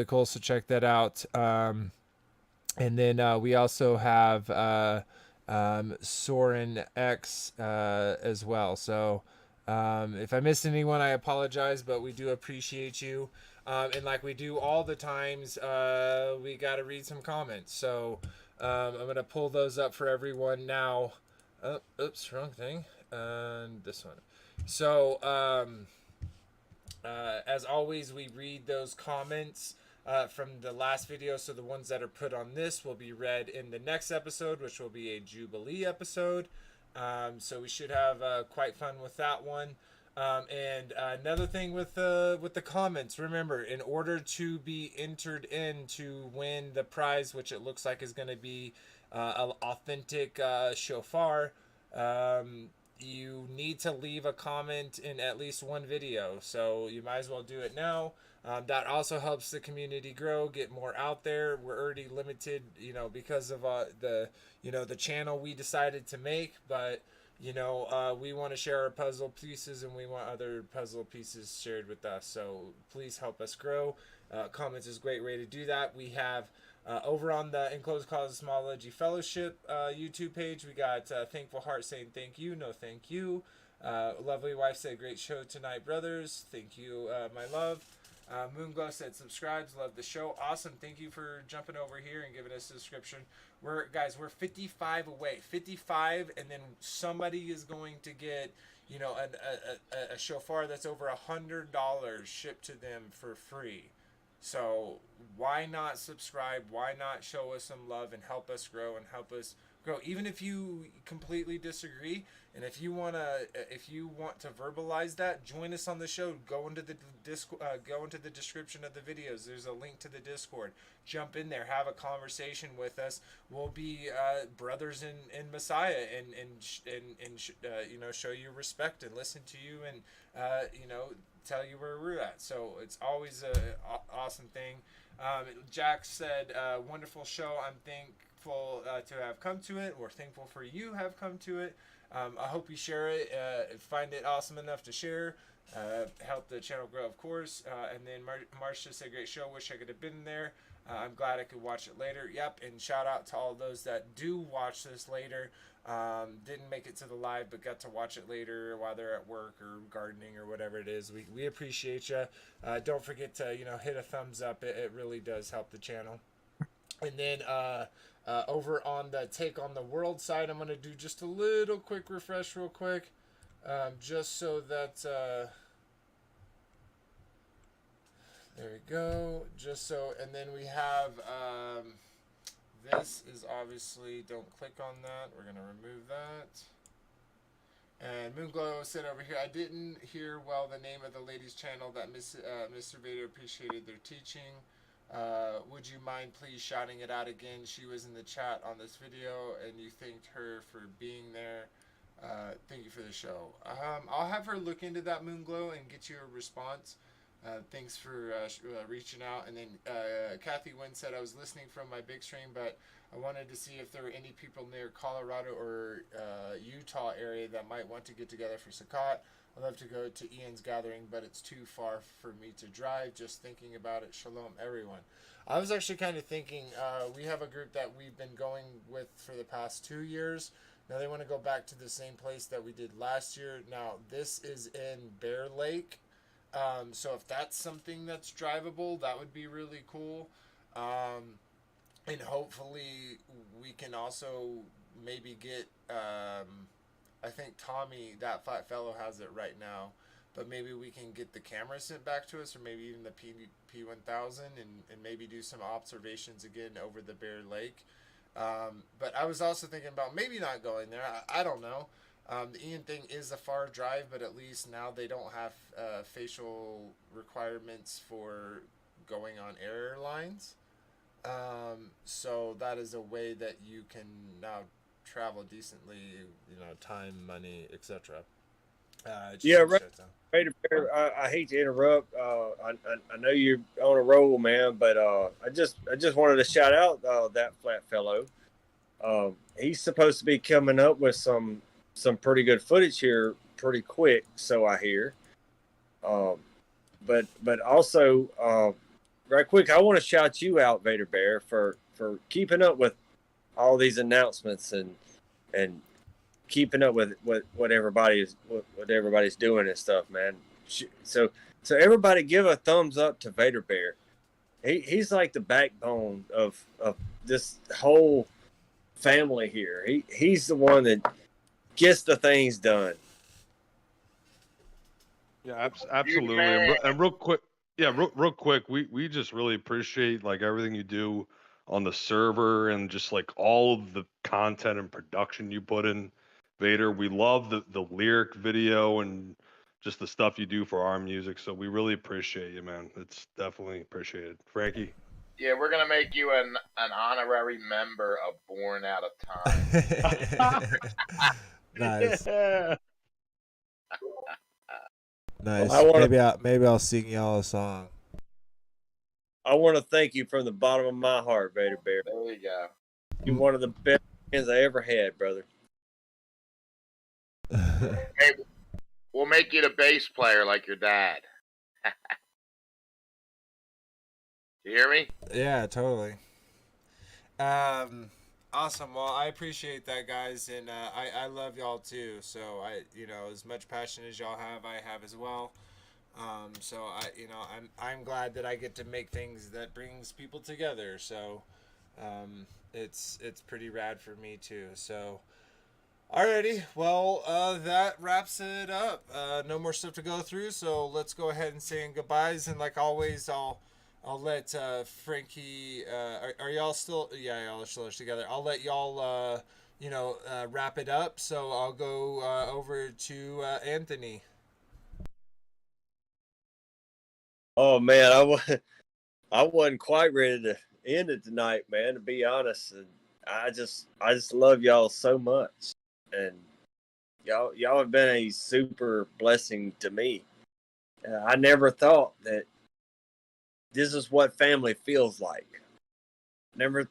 A: cool. So check that out. And then we also have Soren X as well. So if I missed anyone, I apologize, but we do appreciate you. And like we do all the times, we got to read some comments. So I'm going to pull those up for everyone now. Oops, wrong thing. And this one. So as always, we read those comments from the last video. So the ones that are put on this will be read in the next episode, which will be a Jubilee episode. So we should have quite fun with that one. And another thing with the comments, remember, in order to be entered in to win the prize, which it looks like is going to be an authentic shofar, you need to leave a comment in at least one video. So you might as well do it now. That also helps the community grow, get more out there. We're already limited, because of the channel we decided to make, but we want to share our puzzle pieces, and we want other puzzle pieces shared with us. So please help us grow. Comments is a great way to do that. We have over on the Enclosed Cosmology Fellowship YouTube page, we got Thankful Heart saying thank you, no thank you. Lovely Wife said great show tonight, brothers. Thank you, my love. Moonglow said subscribes, love the show. Awesome. Thank you for jumping over here and giving us a subscription. We're 55 away. 55, and then somebody is going to get a shofar that's over $100 shipped to them for free. So why not subscribe? Why not show us some love and help us grow and help us grow? Even if you completely disagree, and if you want to verbalize that, join us on the show. Go into the description of the videos. There's a link to the Discord. Jump in there, have a conversation with us. We'll be brothers in Messiah, and show you respect and listen to you, and tell you where we're at. So it's always a awesome thing. Jack said, wonderful show. I'm thankful to have come to it. We're thankful for you have come to it. I hope you share it, find it awesome enough to share, help the channel grow, of course. And then Marcia said, great show. Wish I could have been there. I'm glad I could watch it later. Yep. And shout out to all those that do watch this later. Didn't make it to the live, but got to watch it later while they're at work or gardening or whatever it is. We appreciate you. Don't forget to, hit a thumbs up. It really does help the channel. And then over on the Take on the World side, I'm going to do just a little quick refresh real quick, just so that There we go. Just so, and then we have this is obviously, don't click on that. We're gonna remove that. And Moonglow said over here, I didn't hear well the name of the ladies' channel that Mr. Vader appreciated their teaching. Would you mind please shouting it out again? She was in the chat on this video, and you thanked her for being there. Thank you for the show. I'll have her look into that, Moonglow, and get you a response. Thanks for reaching out. And then Kathy Wynn said, I was listening from my big screen, but I wanted to see if there were any people near Colorado or Utah area that might want to get together for Sukkot. I'd love to go to Ian's gathering, but it's too far for me to drive. Just thinking about it. Shalom, everyone. I was actually kind of thinking, we have a group that we've been going with for the past 2 years. Now they want to go back to the same place that we did last year. Now this is in Bear Lake. So if that's something that's drivable, that would be really cool. And hopefully we can also maybe get, I think Tommy, that fat fellow, has it right now, but maybe we can get the camera sent back to us, or maybe even the P1000, and maybe do some observations again over the Bear Lake. But I was also thinking about maybe not going there. I don't know. The Ian thing is a far drive, but at least now they don't have facial requirements for going on airlines. So that is a way that you can now travel decently, time, money, etc.
B: Yeah, right. I hate to interrupt. I know you're on a roll, man, but I just wanted to shout out that flat fellow. He's supposed to be coming up with some pretty good footage here pretty quick, so I hear. But also, right quick, I want to shout you out, Vader Bear, for keeping up with all these announcements and keeping up with what everybody's doing and stuff, man. So everybody give a thumbs up to Vader Bear. He's like the backbone of this whole family here. He's the one that gets the things done.
F: Yeah, absolutely. And real quick, real quick, we just really appreciate like everything you do on the server and just like all of the content and production you put in, Vader. We love the lyric video and just the stuff you do for our music. So we really appreciate you, man. It's definitely appreciated. Frankie?
D: Yeah, we're gonna make you an honorary member of Born Out of Time.
A: Nice.
F: Yeah.
A: Nice. Maybe I'll sing y'all a song.
B: I want to thank you from the bottom of my heart, Vader Bear.
D: There you go.
B: You're one of the best friends I ever had, brother.
D: Hey, we'll make you the bass player like your dad. You hear me?
A: Yeah, totally. Awesome. Well, I appreciate that, guys, and I love y'all too. So as much passion as y'all have, I have as well. So I'm glad that I get to make things that brings people together. So, it's pretty rad for me too. So, alrighty. Well, that wraps it up. No more stuff to go through. So let's go ahead and say goodbyes. And like always, I'll let Frankie. Are y'all still? Yeah, y'all are still together. I'll let y'all. Wrap it up. So I'll go over to Anthony.
B: Oh man, I wasn't quite ready to end it tonight, man. To be honest, and I just love y'all so much, and y'all have been a super blessing to me. I never thought that this is what family feels like. Never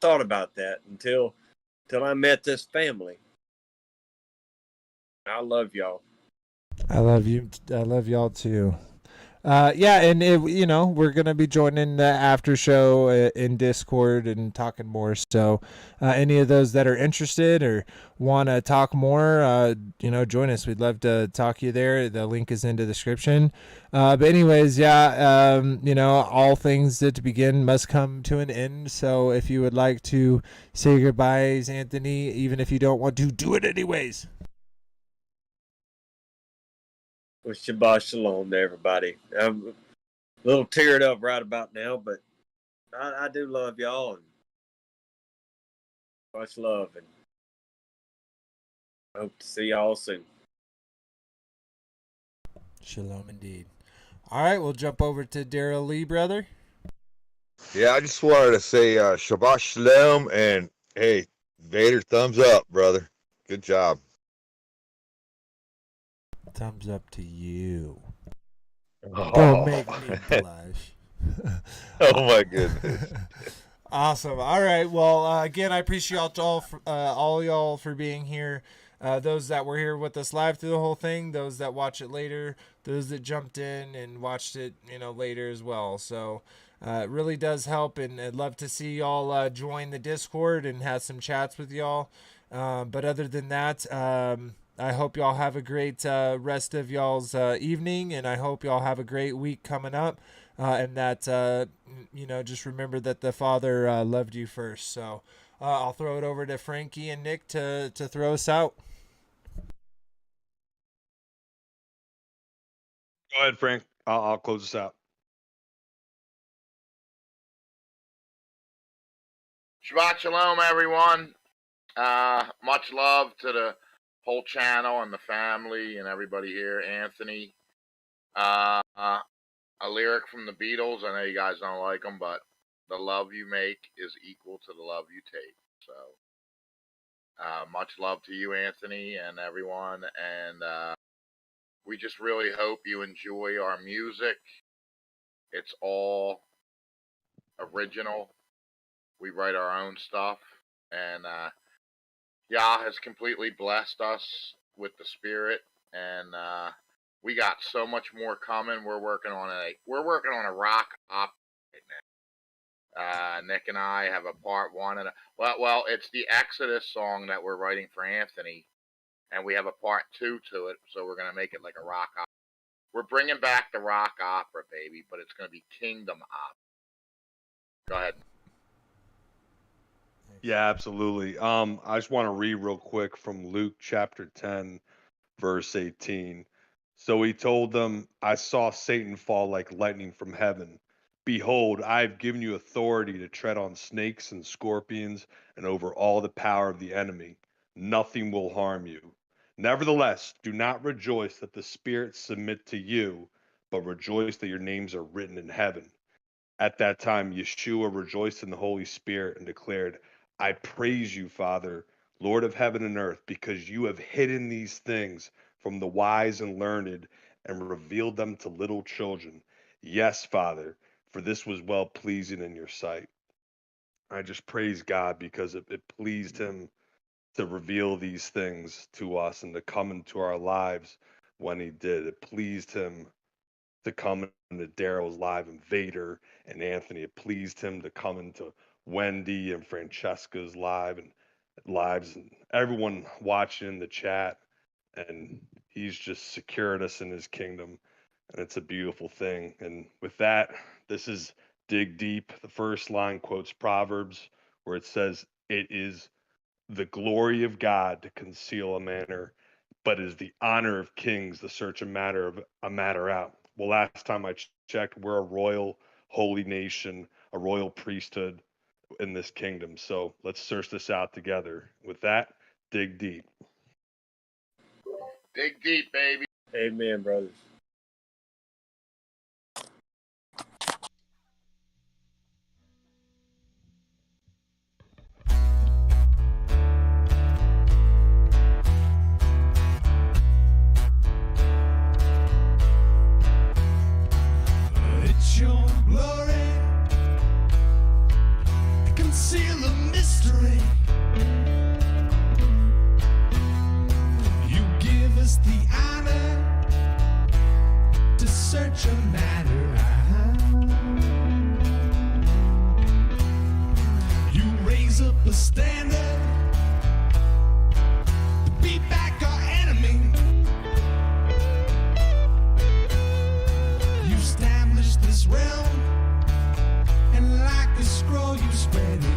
B: thought about that until I met this family. I love y'all.
A: I love you. I love y'all too. And we're gonna be joining the after show in Discord and talking more. So, any of those that are interested or want to talk more, join us. We'd love to talk to you there. The link is in the description. But anyways, all things that begin must come to an end. So, if you would like to say goodbyes, Anthony, even if you don't want to, do it anyways.
B: Well, Shabbat Shalom to everybody. a little teared up right about now, but I do love y'all and much love, and hope to see y'all soon.
A: Shalom indeed. All right, we'll jump over to Daryl Lee, brother.
E: Yeah, I just wanted to say Shabbat Shalom, and hey, Vader, thumbs up, brother. Good job.
A: Thumbs up to you.
E: Oh.
A: Don't make me blush.
E: Oh my goodness.
A: Awesome. All right. Well, again, I appreciate all y'all for being here. Those that were here with us live through the whole thing, those that watch it later, those that jumped in and watched it, later as well. So it really does help, and I'd love to see y'all join the Discord and have some chats with y'all. But other than that, I hope y'all have a great rest of y'all's evening, and I hope y'all have a great week coming up. And that, just remember that the Father loved you first. So I'll throw it over to Frankie and Nick to throw us out.
F: Go ahead, Frank. I'll close this out.
D: Shabbat Shalom, everyone. Much love to the whole channel and the family and everybody here. Anthony, a lyric from the Beatles. I know you guys don't like them, but the love you make is equal to the love you take. So much love to you, Anthony, and everyone. And we just really hope you enjoy our music. It's all original. We write our own stuff. And Yah has completely blessed us with the Spirit. And we got so much more coming. We're working on a rock opera right now. Nick and I have a part one, and well, it's the Exodus song that we're writing for Anthony, and we have a part two to it. So we're gonna make it like a rock opera. We're bringing back the rock opera, baby, but it's gonna be Kingdom opera. Go ahead.
F: Yeah, absolutely. I just want to read real quick from Luke chapter 10, verse 18. So he told them, I saw Satan fall like lightning from heaven. Behold, I have given you authority to tread on snakes and scorpions and over all the power of the enemy. Nothing will harm you. Nevertheless, do not rejoice that the spirits submit to you, but rejoice that your names are written in heaven. At that time, Yeshua rejoiced in the Holy Spirit and declared, I praise you, Father, Lord of heaven and earth, because you have hidden these things from the wise and learned and revealed them to little children. Yes, Father, for this was well pleasing in your sight. I just praise God because it pleased him to reveal these things to us and to come into our lives when he did. It pleased him to come into Daryl's live and Vader and Anthony. It pleased him to come into Wendy and Francesca's lives and everyone watching in the chat. And he's just secured us in his kingdom. And it's a beautiful thing. And with that, this is Dig Deep. The first line quotes Proverbs, where it says, it is the glory of God to conceal a matter, but it is the honor of kings to search a matter out. Well, last time I checked, we're a royal, holy nation, a royal priesthood in this kingdom. So let's search this out together. With that, dig deep.
D: Dig deep, baby.
B: Amen, brothers.
G: It's your glory, conceal the mystery. You give us the honor to search a matter out. You raise up a standard to beat back our enemy. You establish this realm, and like a scroll you spread it.